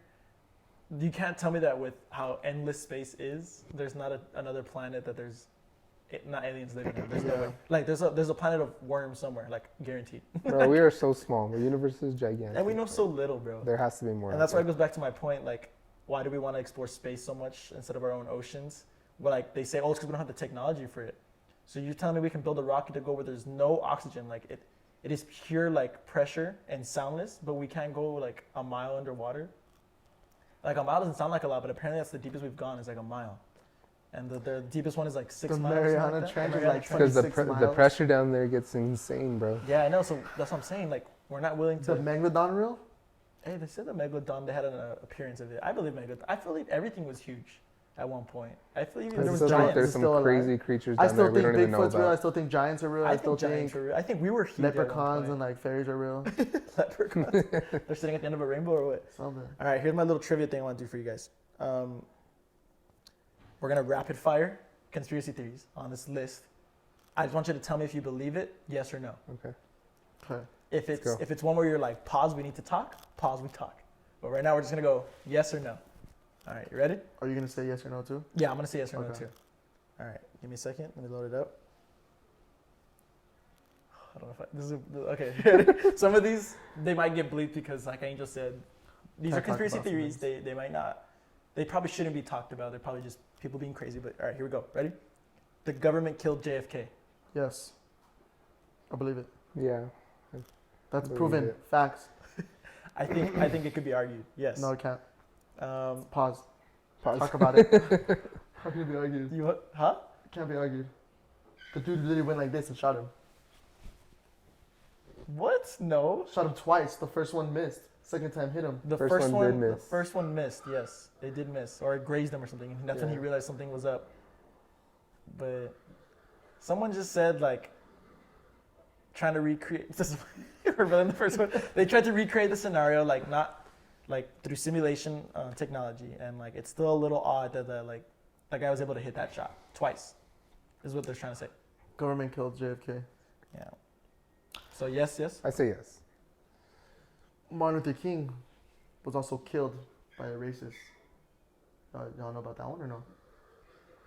You can't tell me that with how endless space is. There's not another planet that there's not aliens living in. There's no way. Like there's a planet of worms somewhere, like guaranteed. Bro, we are so small. The universe is gigantic. And we know so little, bro. There has to be more. And that's why it goes back to my point. Like, why do we want to explore space so much instead of our own oceans? Well, like they say, oh, it's because we don't have the technology for it. So you're telling me we can build a rocket to go where there's no oxygen? Like it is pure like pressure and soundless, but we can't go like a mile underwater. Like a mile doesn't sound like a lot, but apparently that's the deepest we've gone is like a mile. And the deepest one is like 6 The miles. something Mariana that. Trench is Mariana like Trench. because the 26 the miles. pressure down there gets insane, bro. Yeah, I know. So that's what I'm saying. Like we're not willing The to. Megalodon reel? Hey, they said the Megalodon. They had an appearance of it. I believe Megalodon. I believe everything was huge at one point. I believe There there was was Still think giants. there's It's some still alive. crazy creatures I down there still we think don't even know Bigfoot's real. I about. still think giants are real. I I still think giants think were real. I think we were huge. at one leprechauns point. and like fairies are real. Leprechauns. They're sitting at the end of a rainbow or what? Something. All right, here's my little trivia thing I want to do for you guys. We're gonna rapid fire conspiracy theories on this list. I just want you to tell me if you believe it, yes or no. Okay. Okay. If Let's it's go. if it's one where you're like, pause, we need to talk. Pause, we talk. But right now we're just gonna go yes or no. All right, you ready? Are you gonna say yes or no too? Yeah, I'm gonna say yes or no Okay. too. All right, give me a second. Let me load it up. I don't know if this is okay. Some of these they might get bleeped because, like Angel said, these Can't are talk conspiracy about some theories. things. They might not. They probably shouldn't be talked about. They're probably just people being crazy. But all right, here we go. Ready? The government killed JFK. Yes. I believe it. Yeah. That's Believe proven. it. Facts. I think it could be argued. Yes. No, it can't. Um, Pause. Pause. Talk about it. How can it be argued? you huh? It can't be argued. The dude literally went like this and shot him. What? No. Shot him twice. The first one missed. Second time hit him. The First first one did one, the miss. first one missed. Yes, it did miss, or it grazed him or something. And that's when he Yeah. realized something was up. But someone just said like trying to recreate. This is revealing the first one. They tried to recreate the scenario like not like through simulation technology, and like it's still a little odd that that guy was able to hit that shot twice. Is what they're trying to say. Government killed JFK. Yeah. So yes. I say yes. Martin Luther King was also killed by a racist. Y'all know about that one or no?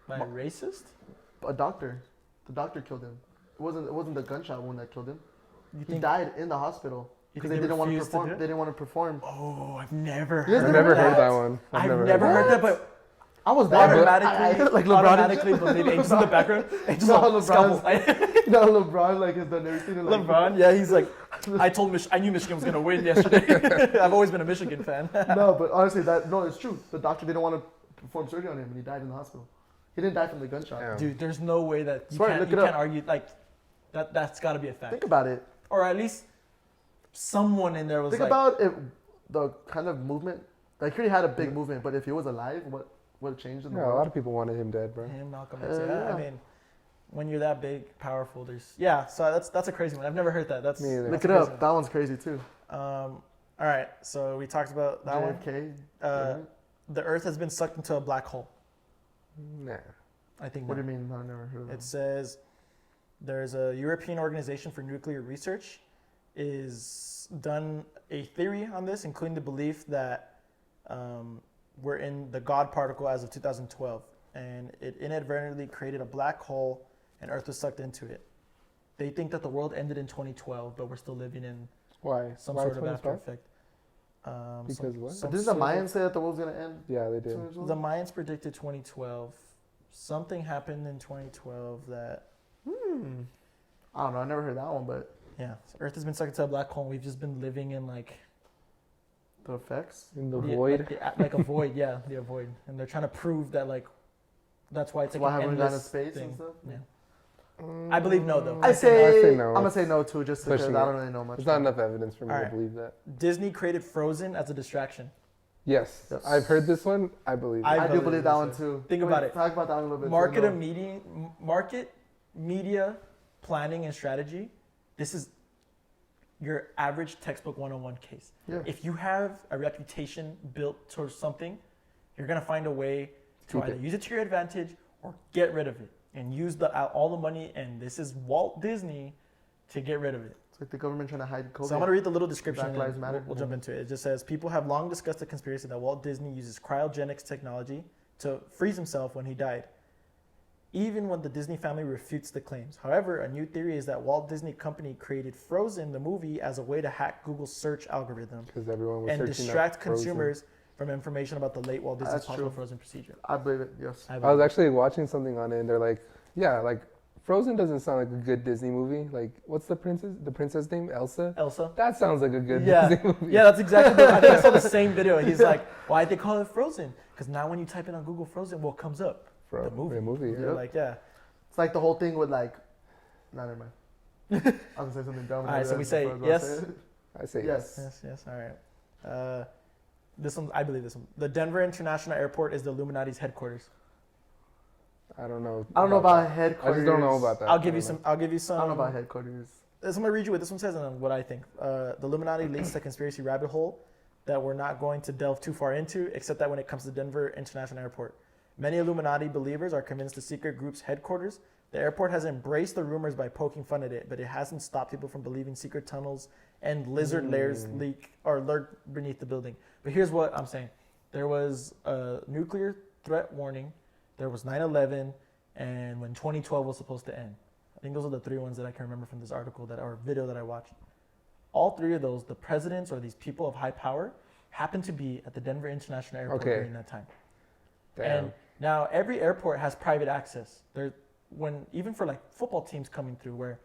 By a racist? A doctor. The doctor killed him. It wasn't the gunshot wound that killed him. You He think? died in the hospital You because think they didn't want to refused perform. do it? They didn't want to perform. Oh, I've never You guys heard. I've never heard heard that? that one. I've never heard that, but I was there. Automatically, like LeBron. automatically believe angels in the background. Angels No, on scalpel. LeBron's- You know, LeBron like has done everything. And, like, LeBron, yeah, he's like, I knew Michigan was gonna win yesterday. I've always been a Michigan fan. No, but honestly, it's true. The doctor didn't want to perform surgery on him, and he died in the hospital. He didn't die from the gunshot. Damn. Dude, there's no way that you Swear, can't, look you it can't up. argue like that. That's got to be a fact, Think about it. or at least someone in there was Think like, about it. The kind of movement. Like he already had a big movement, but if he was alive, what would have changed in the Yeah, a lot world? of people wanted him dead, bro. him, Malcolm X. Yeah, Yeah. I mean, when you're that big, powerful, there's So that's a crazy one. I've never heard that. That's Me either. Look that's it a crazy up. That one's crazy too. one. All right, so we talked about that one. JFK. The Earth has been sucked into a black hole. Nah. I think. What do not. you mean? I never heard of that. It says there's a European Organization for Nuclear Research is done a theory on this, including the belief that we're in the God particle as of 2012, and it inadvertently created a black hole, and Earth was sucked into it. They think that the world ended in 2012, but we're still living in Why? some Why sort of 2012? after effect. Because what? some Didn't the sort of- Mayans say that the world's gonna end? Yeah, they did. soon as well? The Mayans predicted 2012. Something happened in 2012 that, I don't know. I never heard that one, but yeah, Earth has been sucked into a black hole, and we've just been living in like the effects. In the the- void. like a void, yeah, the void, and they're trying to prove that like that's why it's like Why an haven't we gone to endless space thing. and stuff? Yeah. I believe no, though. I I say say no. I'm gonna say no too, just because Pushing I it. don't really know much. There's not enough evidence for me Alright. to believe that. Disney created Frozen as a distraction. Yes, Yes. I've heard this one. I believe it. I do believe believe this that one is- too. Think Wait, about it. Talk about that one a little bit. Market media planning and strategy. This is your average textbook 101 case. Yeah. If you have a reputation built towards something, you're gonna find a way to Keep either it. use it to your advantage or get rid of it, and use all the money. And this is Walt Disney to get rid of it. It's like the government trying to hide COVID. So I'm gonna read the little description. Black And Lives Matter. we'll jump into it. It just says people have long discussed the conspiracy that Walt Disney uses cryogenics technology to freeze himself when he died. Even when the Disney family refutes the claims. However, a new theory is that Walt Disney Company created Frozen, the movie, as a way to hack Google's search algorithm Because everyone was and searching distract up Frozen. consumers from information about the late Walt Disney's That's possible true. Frozen procedure. I believe it. Yes. I was actually watching something on it, and they're like, yeah, like Frozen doesn't sound like a good Disney movie. Like, what's the princess name? Elsa? Elsa. That sounds like a good Yeah, Disney movie. yeah, that's exactly. I think I saw the same video. He's like, "Why they call it Frozen? Because now when you type in on Google Frozen, what comes up? Bro, The movie. The movie, yeah. You're like, yeah. It's like the whole thing with like. Nah, never mind. I was gonna say something dumb. All right, so we say before I was yes? gonna say it. I say Yes. Yes. All right. This one, I believe this one. The Denver International Airport is the Illuminati's headquarters. I don't know. I don't know about that. I headquarters. just don't know about that. I'll give I you don't some. know. I'll give you some. I don't know about headquarters. So I'm gonna read you what this one says and then what I think. The Illuminati leads to conspiracy rabbit hole that we're not going to delve too far into, except that when it comes to Denver International Airport, many Illuminati believers are convinced the secret group's headquarters. The airport has embraced the rumors by poking fun at it, but it hasn't stopped people from believing secret tunnels and lizard layers leak or lurk beneath the building. But here's what I'm saying: there was a nuclear threat warning, there was 9/11, and when 2012 was supposed to end. I think those are the three ones that I can remember from this article or video that I watched. All three of those, the presidents or these people of high power, happened to be at the Denver International Airport Okay. during that time. Damn. And now every airport has private access. Even for like football teams coming through, where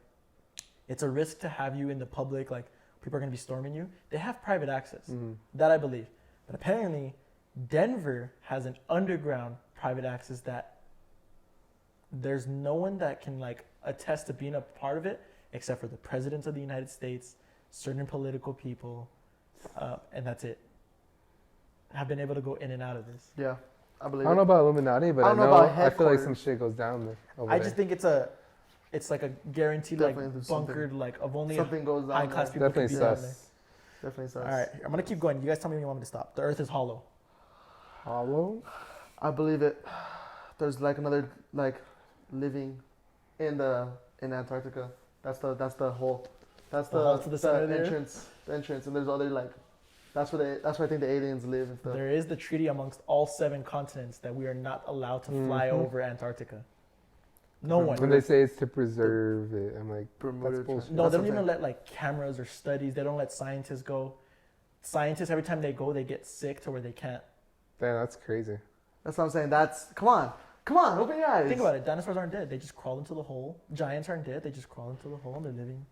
it's a risk to have you in the public, like people are going to be storming you. They have private access. Mhm. That I believe. But apparently, Denver has an underground private access that there's no one that can like attest to being a part of it except for the presidents of the United States, certain political people, and that's it. Have been able to go in and out of this. Yeah, I I believe don't it. know about Illuminati, but I I don't know know about I feel like some headquarters. shit goes down there. Over I there. just think it's like a guaranteed Definitely like there's something- bunkered like of only Something goes down high class there. people definitely could be down there. sus. Definitely sus. All right, I'm gonna keep going. You guys tell me when you want me to stop. The Earth is hollow. Hollow? I believe it. There's like another like living in Antarctica. That's the hole. That's The hole to the center of the Earth? entrance. The entrance, and there's other like. That's where I think the aliens live and stuff. There is the treaty amongst all 7 continents that we are not allowed to fly Mhm. over Antarctica. No one. When they say it's to preserve it, I'm like, Bermuda that's bullshit. No, That's they don't what even I'm let like cameras or studies. They don't let scientists go. Scientists every time they go, they get sick to where they can't. Damn, that's crazy. That's what I'm saying. Come on, open your eyes. Think about it. Dinosaurs aren't dead. They just crawl into the hole. Giants aren't dead. They just crawl into the hole and they're living.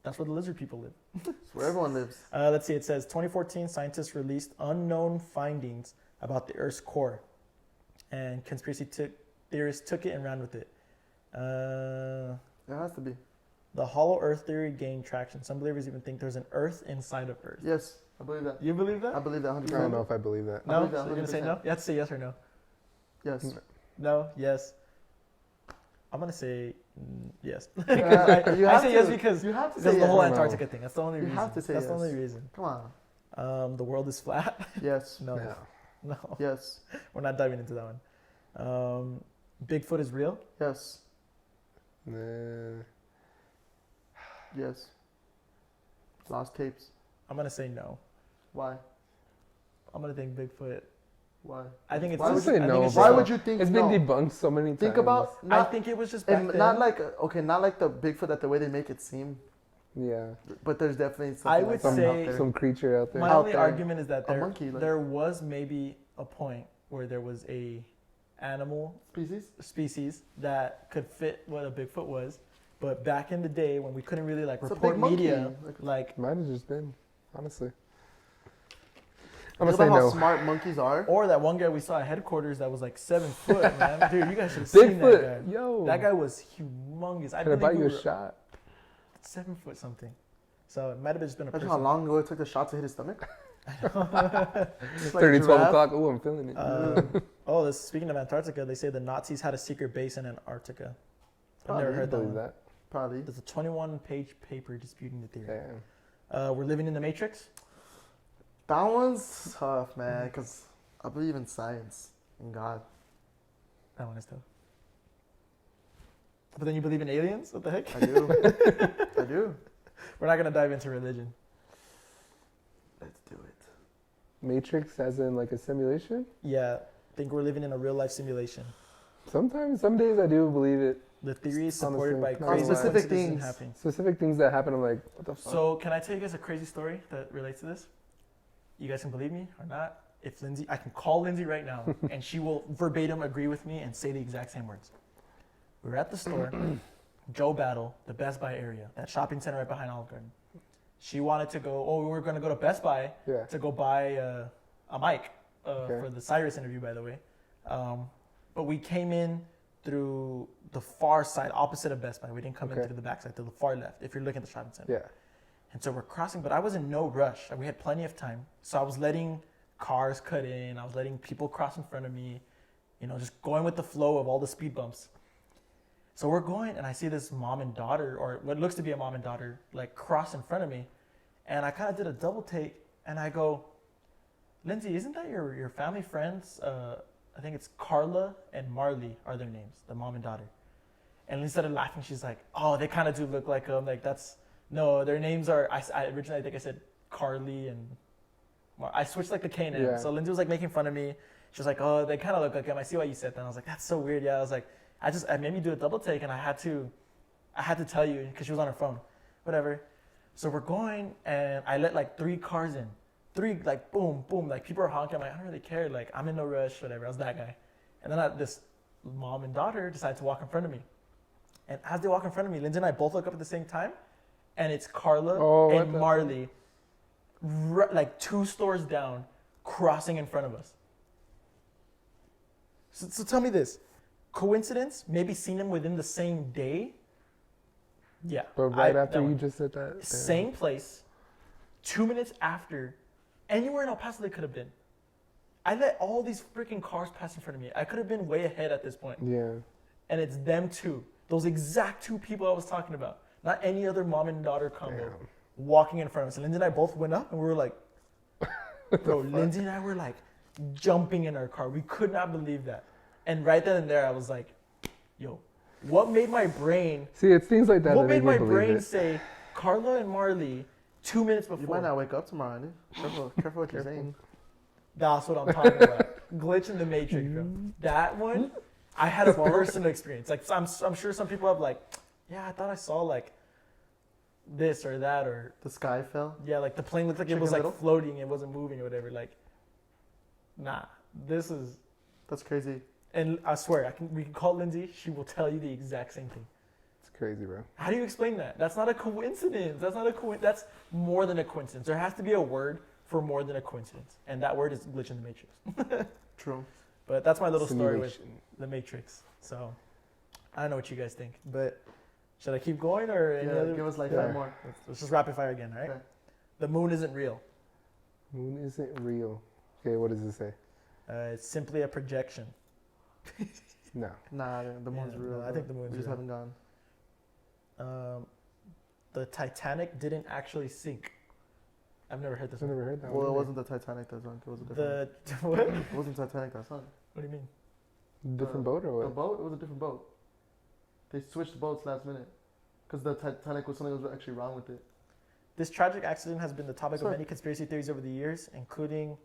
That's where the lizard people live. It's where everyone lives. Let's see. It says 2014 scientists released unknown findings about the Earth's core, and conspiracy theorists took it and ran with it. It has to be. The hollow Earth theory gained traction. Some believers even think there's an Earth inside of Earth. Yes, I believe that. You believe that? I believe that 100%. I don't know if I believe that. I No. believe that So you're gonna say 100%. no? You have to say yes or no. Yes. No. Yes. I'm gonna say yes. You I have say to. yes because You have to because say of the yes. whole No. Antarctica thing. That's the only You reason. have to say That's the yes. only reason. Come on. The world is flat. Yes. No. Yeah. No. Yes. We're not diving into that one. Bigfoot is real. Yes. Nah. Yes. Lost tapes. I'm gonna say no. Why? I'm gonna think Bigfoot. Why? I think it's. Why would just- you say I think no, it's bro? Why just- would you think It's no? been debunked so many times. Think about I not think it was just back and then. not like not like the Bigfoot that the way they make it seem, Yeah. but there's definitely something I like would that say- out there. Some creature out there. My out only there. argument is that A there monkey, like- there was maybe a point where there was a animal species. species that could fit what a Bigfoot was, but back in the day when we couldn't really like It's a report big monkey. media, Like, like Might have just been, honestly. I'm think gonna about say how no. smart monkeys are. or that one guy we saw at headquarters that was like 7 foot, man. Dude, you guys should have seen that Bigfoot, guy. yo. That guy was humongous. I Could I buy believe you we a were shot? 7 foot something. So it might have just been a Imagine person. how long ago it took the shot to hit his stomach. It's like 30, 12 giraffe. o'clock. Ooh, I'm feeling it. Speaking of Antarctica, they say the Nazis had a secret base in Antarctica. I've Probably. never heard that believe one. that. Probably. There's a 21-page paper disputing the theory. Damn. We're living in the Matrix. That one's tough, man, because I believe in science and God. That one is tough. But then you believe in aliens? What the heck? I do. I do. We're not gonna dive into religion. Let's do it. Matrix, as in like a simulation? Yeah, I think we're living in a real life simulation. Sometimes, some days I do believe it. The theory is supported by Honestly, crazy specific coincidences things. happening. Specific things that happen, I'm like, what the fuck? So can I tell you guys a crazy story that relates to this? You guys can believe me or not. If Lindsay, I can call Lindsay right now and she will verbatim agree with me and say the exact same words. We were at the store, Joe Battle, the Best Buy area, that shopping center right behind Olive Garden. She wanted to go, we were going to go to Best Buy Yeah. to go buy a mic Okay. for the Cyrus interview, by the way. But we came in through the far side, opposite of Best Buy. We didn't come in Okay. through the back side, to the far left, if you're looking at the shopping center. Yeah. And so we're crossing, but I was in no rush. We had plenty of time. So I was letting cars cut in. I was letting people cross in front of me, just going with the flow of all the speed bumps. So we're going, and I see this mom and daughter, or what looks to be a mom and daughter, like cross in front of me. And I kind of did a double take, and I go, Lindsay, isn't that your family friends? I think it's Carla and Marley are their names, the mom and daughter. And Lindsay started laughing. She's like, oh, they kind of do look like them. Like, no, their names are, I originally, I think I said Carly and I switched like the K and M. Yeah. So Lindsay was like making fun of me. She was like, oh, they kind of look like them. I see why you said that. And I was like, that's so weird. Yeah, I was like, I made me do a double take and I had to tell you because she was on her phone. Whatever. So we're going and I let like 3 cars in. 3, like boom, boom. Like people are honking. I'm like, I don't really care. Like I'm in no rush, whatever. I was that guy. And then this mom and daughter decide to walk in front of me. And as they walk in front of me, Lindsay and I both look up at the same time. And it's Carla and Marley, like 2 stores down, crossing in front of us. So tell me this. Coincidence? Maybe seen them within the same day? Yeah. But right after that you one. just said that? Damn. Same place, 2 minutes after, anywhere in El Paso they could have been. I let all these freaking cars pass in front of me. I could have been way ahead at this point. Yeah. And it's them 2. Those exact 2 people I was talking about. Not any other mom and daughter combo. Damn. Walking in front of us. And Lindsay and I both went up and we were like, bro, Lindsay and I were like jumping in our car. We could not believe that. And right then and there, I was like, yo, what made my brain, See, it's things like that what that made make me my believe brain it. say Carla and Marley 2 minutes You before? might not wake up tomorrow, dude. Careful what you're saying. That's what I'm talking about. Glitch in the Matrix, bro. That one, I had a personal experience. Like I'm sure some people have like, yeah, I thought I saw like this or that or The sky fell. yeah, like the plane looked like it was Chicken like Little? floating, it wasn't moving or whatever. Like, nah, this is That's crazy. And I swear, we can call Lindsay. She will tell you the exact same thing. It's crazy, bro. How do you explain that? That's not a coincidence. That's more than a coincidence. There has to be a word for more than a coincidence, and that word is glitch in the matrix. True. But that's my little story with Simulation. the Matrix. So I don't know what you guys think, but should I keep going or any Yeah, other? give us like Yeah. 5 more. Let's just rapid fire again, all right? Okay. The moon isn't real. Moon isn't real. Okay, what does it say? It's simply a projection. No. Nah, the moon's Yeah, real. no, I think the moon's We just real. haven't gone. The Titanic didn't actually sink. I've never heard this I've one. never heard that Well, it one. wasn't the Titanic that sunk. It was a different. The what? It wasn't Titanic that sunk. What do you mean? Different boat or The what? boat? It was a different boat. They switched boats last minute because the Titanic was something that was actually wrong with it. This tragic accident has been the topic Sorry. of many conspiracy theories over the years, including,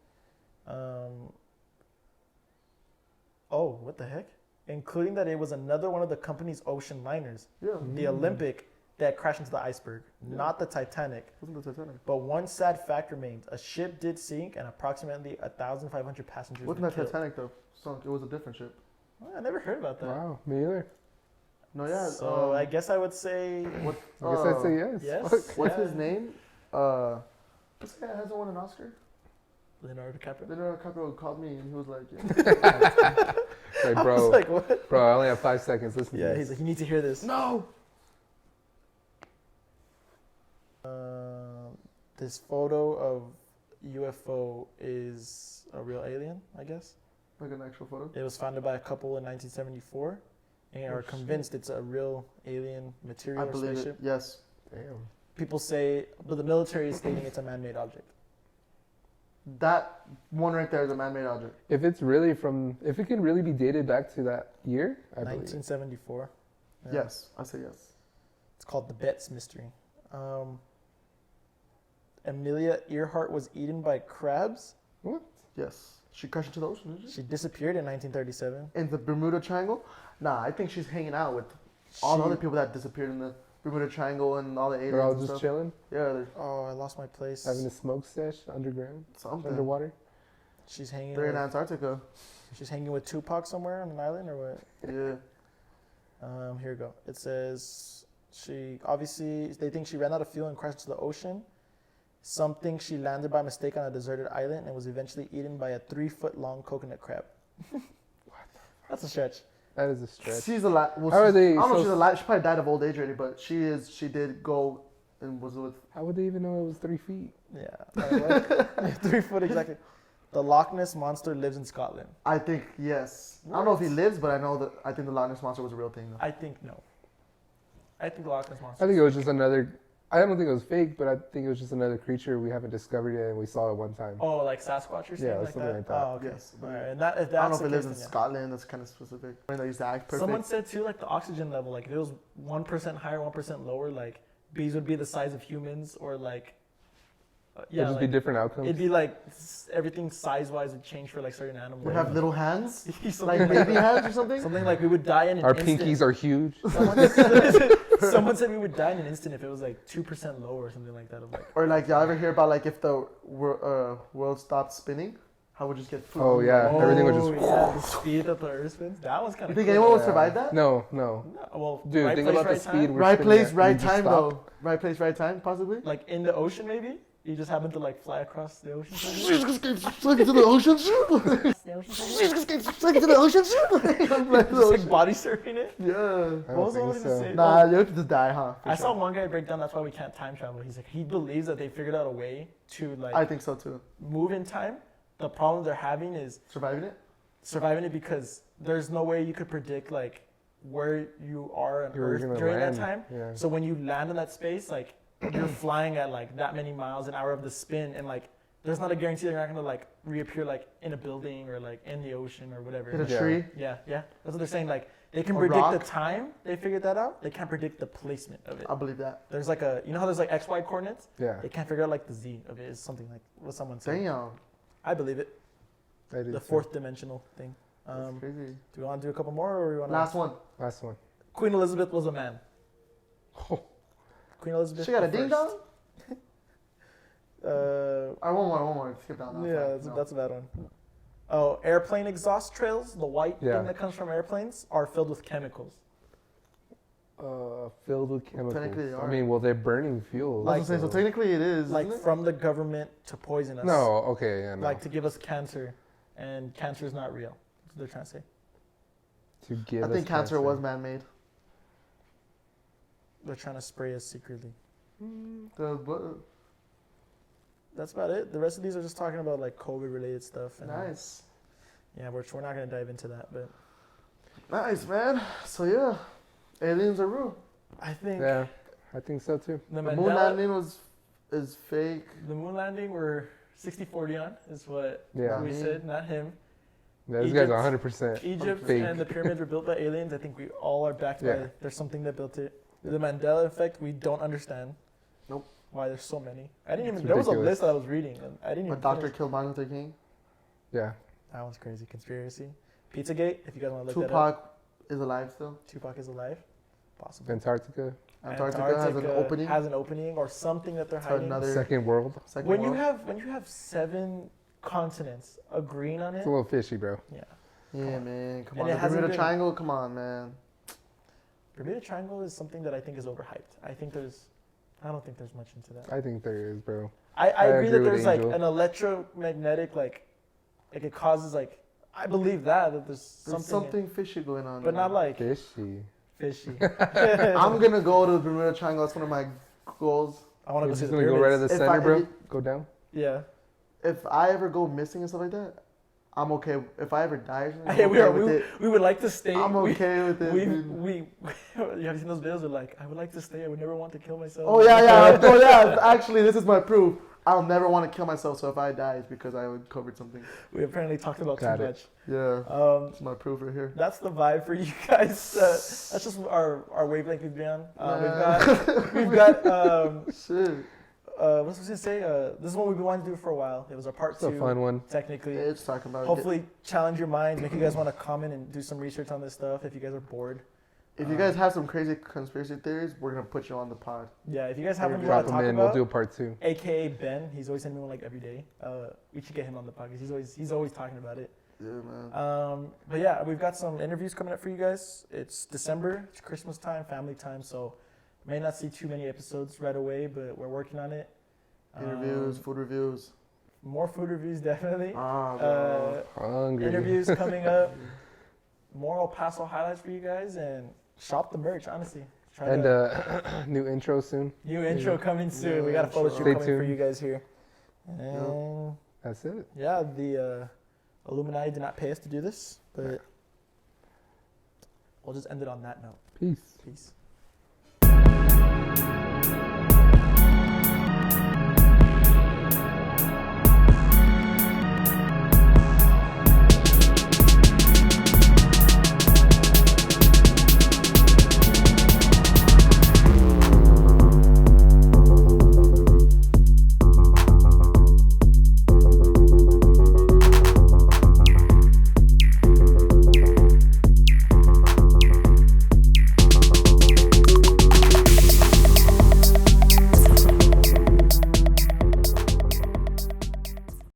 what the heck? Including that it was another one of the company's ocean liners, Yeah, the Olympic, that crashed into the iceberg, Yeah. not the Titanic. it wasn't the Titanic. But one sad fact remains: a ship did sink, and approximately 1,500 passengers Wasn't were that killed. Titanic though? Sunk. It was a different ship. Well, I never heard about that. Wow, me either. No, yeah. So I guess I would say what? I guess I'd say yes. yes. Fuck. What's yeah. his name? This guy hasn't won an Oscar. Leonardo DiCaprio. Leonardo DiCaprio called me and he was like, yeah. Like, I bro, was like, what? bro, I only have 5 seconds. Listen Yeah, to he's this. like, you need to hear this. "No." This photo of UFO is a real alien, I guess. Like an actual photo. It was founded by a couple in 1974, and are shit. convinced it's a real alien material I or believe spaceship. it. Yes. Damn. People say, but the military is stating it's a man-made object. That one right there is a man-made object. If it's really from, if it can really be dated back to that year, I believe it. 1974. Yeah. Yes, I say yes. It's called the Betts mystery. Amelia Earhart was eaten by crabs. What? Yes. She crashed into the ocean, didn't she? She disappeared in 1937. In the Bermuda Triangle? Nah, I think she's hanging out with all the She- other people that disappeared in the Bermuda Triangle and all the aliens They're all and just stuff. chilling, Yeah, there's Oh, I lost my place. having a smoke sesh underground, something. underwater. She's hanging. They're in With, Antarctica. she's hanging with Tupac somewhere on an island, or what? Yeah. Here we go. It says she obviously they think she ran out of fuel and crashed into the ocean. Some think she landed by mistake on a deserted island and was eventually eaten by a 3-foot-long coconut crab. That's a stretch. That is a stretch. She's alive. Well, How are she's- they I don't know if so- she's alive. She probably died of old age already, but she did go and was with. How would they even know it was 3 feet? Yeah, 3 foot exactly. The Loch Ness monster lives in Scotland. I think yes. I don't know if he lives, but I know that I think the Loch Ness monster was a real thing. Though. I think no. I think the Loch Ness monster. I think it was just another. I don't think it was fake, but I think it was just another creature we haven't discovered yet, and we saw it one time. Oh, like Sasquatch or something Yeah, like something that? like that. Oh, okay. Yes. All right. And that, if I don't that's know if the it lives case, in then yeah. Scotland. That's kind of specific. I mean, they used to act perfect. Someone said too, like the oxygen level, like if it was 1% higher, 1% lower, like bees would be the size of humans, or like It'd just be like, different outcomes. it'd be like everything size wise would change for like certain animals. We have little hands, something, like baby hands or something. something like we would die in an Our instant. pinkies are huge. Someone said we would die in an instant if it was like 2% lower or something like that. Of like, Or like y'all ever hear about like if the world stopped spinning, how would just get food? Oh, yeah. Everything would just- yeah, the speed that the Earth spins. That one's kind You of. think cool. anyone would Yeah. survive that? No. No, well, Dude, right think place, about the right speed time. we're Right spinning place, at. right You just time stop. though. Right place, right time, possibly. Like in the ocean, maybe you just happen to like fly across the ocean. Look into the ocean. Look into the ocean. Just like body surfing it. Yeah. I What was don't I think gonna so. say? Nah, you have to just die, huh? For I saw sure. one guy break down. That's why we can't time travel. He's like, he believes that they figured out a way to like I think so too. move in time. The problem they're having is Surviving it. surviving it because there's no way you could predict like where you are on You're Earth gonna during land. that time. Yeah. So when you land in that space, like you're flying at like that many miles an hour of the spin, and like there's not a guarantee they're not gonna like reappear like in a building or like in the ocean or whatever. Hit a Yeah. tree. Yeah, yeah. That's what they're saying. Like they can A predict rock? the time they figured that out. They can't predict the placement of it. I believe that. There's like a you know how there's like XY coordinates? Yeah. They can't figure out like the Z of it is something like what someone said. Damn. I believe it. I do The too. fourth dimensional thing. That's crazy. Do we want to do a couple more or we want Last one. Last one. Queen Elizabeth was a man. Oh. Queen Elizabeth. She got a the ding first. dong? Uh, One more. Skip down. yeah, that's a bad one. Oh, airplane exhaust trails, the white Yeah. thing that comes from airplanes, are filled with chemicals. Filled with chemicals. Technically they I are. mean, well, they're burning fuel. I was gonna say, so technically it is, Like isn't it? from the government to poison us. No, okay, yeah, no. Like to give us cancer, and cancer is not real. That's what they're trying to say. To give I us think cancer was man-made. They're trying to spray us secretly. That's about it. The rest of these are just talking about like COVID-related stuff. And, Nice. Yeah, which we're not gonna dive into that, but Nice, man. So yeah, aliens are real. I think Yeah, I think so too. the The moon landing is fake. the moon landing we're 60-40 on is what Yeah. we me. said, not him. Yeah, this guy's Egypt- 100% Egypt fake. and the pyramids were built by aliens. I think we all are backed Yeah. by there's something that built it. The Mandela effect, we don't understand. Nope. Why there's so many. I didn't even. It's There was a ridiculous. list that I was reading, and I didn't A even. doctor finish. killed Martin Luther King. Yeah. That one's crazy. Conspiracy. Pizzagate. If you guys want to look that up. Tupac is alive still. Tupac is alive. Possible. Antarctica, Antarctica has an opening. Has an opening or something that they're to hiding. another second world. second When world. you have 7 continents agreeing on It's it, a little fishy, bro. yeah. Yeah, man. Come And on. it The hasn't Bermuda been- Triangle. Come on, man. Bermuda Triangle is something that I think is overhyped. I don't think there's much into that. I think there is, bro. I agree that agree with there's like Angel. an electromagnetic like it causes like I believe that there's There's something, something fishy going on. but man. not like Fishy. fishy. I'm gonna go to the Bermuda Triangle. That's one of my goals. I want to We're go see just the gonna go right at pyramids. the If center, I- bro. if- Go down. Yeah. If I ever go missing and stuff like that, I'm okay. If I ever die, or something, Hey, I'm we okay with are. it. We would like to stay. I'm okay with it. We dude. you have seen those videos? They're like, I would like to stay. I would never want to kill myself. Oh yeah. Oh yeah. Actually, this is my proof. I'll never want to kill myself. So if I die, it's because I would covered something. We apparently talked about Got too it. much. Yeah. It's my proof right here. That's the vibe for you guys. That's just our wavelength we've been on. We've got Shit. what was I gonna say? This is what we've been wanting to do for a while. It was our part It's a 2. fun one. Technically, It's talking about. hopefully challenge your minds, make you guys want to comment and do some research on this stuff. If you guys are bored, If you guys have some crazy conspiracy theories, we're gonna put you on the pod. yeah. If you guys have one you Drop want to them talk in. about, We'll do a part 2. AKA Ben, he's always sending me one like every day. We should get him on the podcast. He's always talking about it. Yeah, man. But yeah, we've got some interviews coming up for you guys. It's December, it's Christmas time, family time, so may not see too many episodes right away, but we're working on it. Interviews, food reviews. More food reviews, definitely. Bro. Hungry. Interviews coming up. More El Paso highlights for you guys, and shop the merch, honestly. Try And to, new intro soon. new intro coming soon. Yeah, We got a photo shoot intro. Stay coming for tuned. you guys here. And That's it. yeah, the Illuminati did not pay us to do this, but we'll just end it on that note. Peace. Peace.